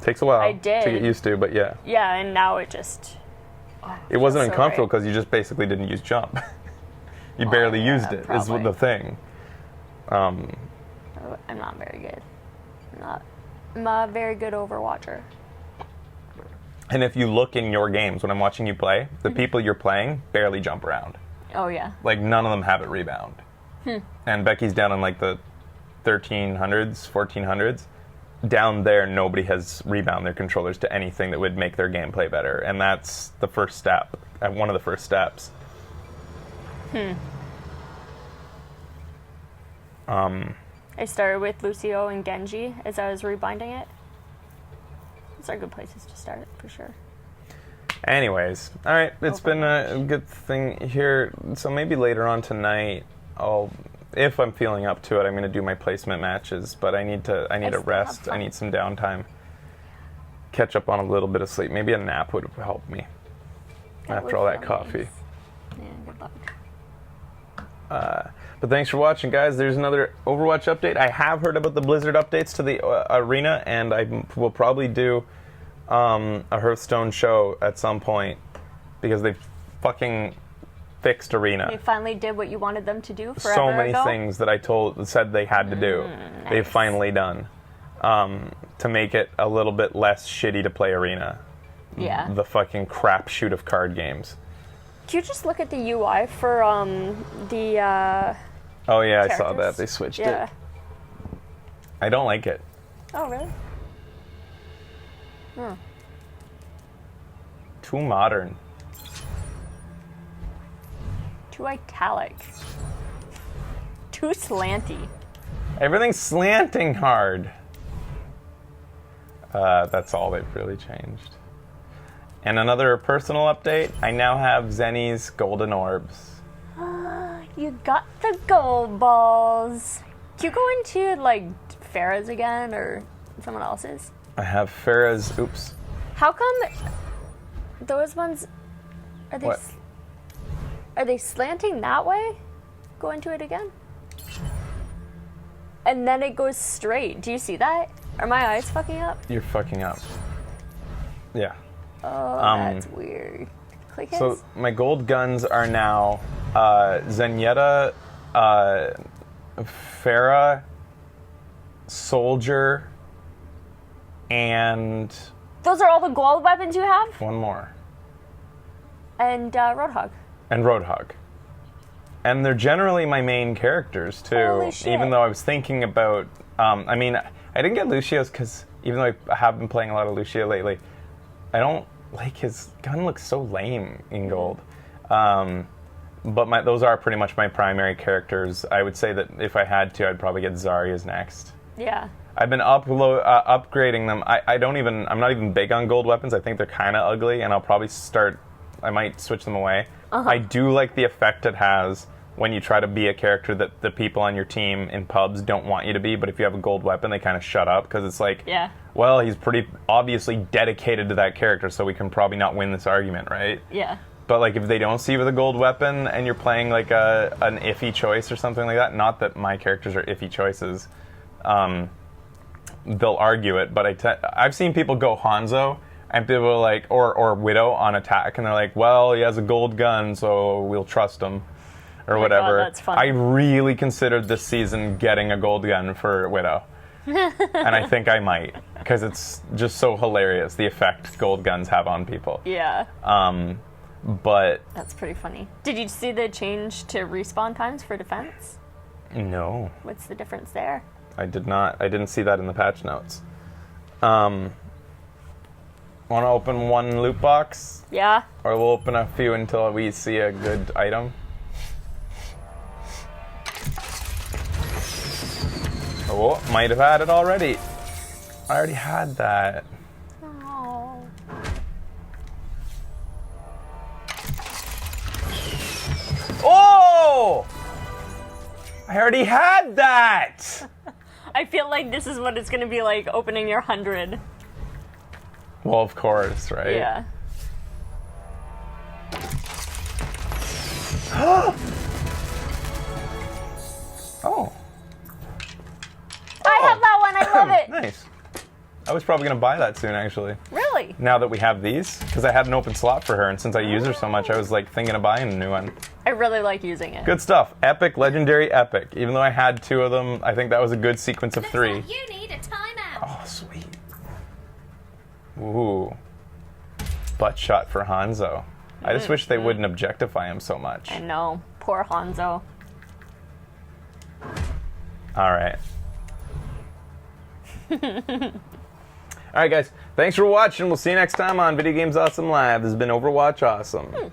takes a while I to did. get used to, but yeah. yeah, and now it just... It wasn't feels so uncomfortable right. because you just basically didn't use jump. You barely yeah, used it, is probably. the thing. I'm not very good. I'm not a very good Overwatcher. And if you look in your games, when I'm watching you play, the people you're playing barely jump around. Oh, yeah. Like, none of them have it rebound. And Becky's down in, like, the 1300s, 1400s. Down there, nobody has rebound their controllers to anything that would make their gameplay better. And that's the first step, one of the first steps. I started with Lucio and Genji as I was rebinding it. Those are good places to start, for sure. Anyways, all right, it's been a good thing here. So maybe later on tonight, if I'm feeling up to it, I'm going to do my placement matches. But I need a still rest. have fun. I need some downtime. Catch up on a little bit of sleep. Maybe a nap would help me after all that coffee. Yeah, good luck. But thanks for watching, guys. There's another Overwatch update. I have heard about the Blizzard updates to the arena, and I will probably do a Hearthstone show at some point because they've fucking fixed arena. They finally did what you wanted them to do forever So many ago. things that I said they had to do, they've finally done to make it a little bit less shitty to play arena. Yeah. The fucking crapshoot of card games. Can you just look at the UI for the Oh yeah, I saw characters? that. They switched Yeah. it. I don't like it. Oh, really? Too modern. Too italic. Too slanty. Everything's slanting hard. That's all they've really changed. And another personal update, I now have Zenny's golden orbs. You got the gold balls. Do you go into, like, Farah's again or someone else's? I have Farah's, oops. How come those ones, are they, What? Are they slanting that way? Go into it again? And then it goes straight. Do you see that? Are my eyes fucking up? You're fucking up. Yeah. Oh, that's weird. Click it. So my gold guns are now Zenyatta, Farah, Soldier, and Those are all the gold weapons you have? one more. And Roadhog. And Roadhog. And they're generally my main characters, too. Holy shit. Even though I was thinking about... I mean, I didn't get Lucio's because even though I have been playing a lot of Lucio lately, I don't like his gun looks so lame in gold. But those are pretty much my primary characters. I would say that if I had to, I'd probably get Zarya's next. Yeah. I've been upgrading them. I'm not even big on gold weapons. I think they're kind of ugly, and I'll probably I might switch them away. I do like the effect it has when you try to be a character that the people on your team in pubs don't want you to be, but if you have a gold weapon, they kind of shut up, because it's like, Yeah. well, he's pretty obviously dedicated to that character, so we can probably not win this argument, right? Yeah. But like if they don't see you with a gold weapon and you're playing like an iffy choice or something like that, not that my characters are iffy choices, they'll argue it. But I've seen people go Hanzo and people are like, or Widow on attack, and they're like, well, he has a gold gun, so we'll trust him, or whatever. God, that's funny. I really considered this season getting a gold gun for Widow, and I think I might. because it's just so hilarious, the effect gold guns have on people. Yeah. But That's pretty funny. Did you see the change to respawn times for defense? no, What's the difference there? I did not. I didn't see that in the patch notes. Want to open one loot box? Yeah. Or we'll open a few until we see a good item? Oh, might have had it already. I already had that. Oh. Oh! I already had that! I feel like this is what it's going to be like opening your 100. Well, of course, right? Yeah. Oh, I have that one. I love it. nice. I was probably going to buy that soon, actually. Really? Now that we have these, because I had an open slot for her, and since I use her so much, I was like thinking of buying a new one. I really like using it. Good stuff. Epic, legendary, epic. Even though I had 2 of them, I think that was a good sequence of 3. Looks like you need a timeout. Oh, sweet. Ooh. Butt shot for Hanzo. I just wish they wouldn't objectify him so much. I know. Poor Hanzo. All right. All right, guys. Thanks for watching. We'll see you next time on Video Games Awesome Live. This has been Overwatch Awesome.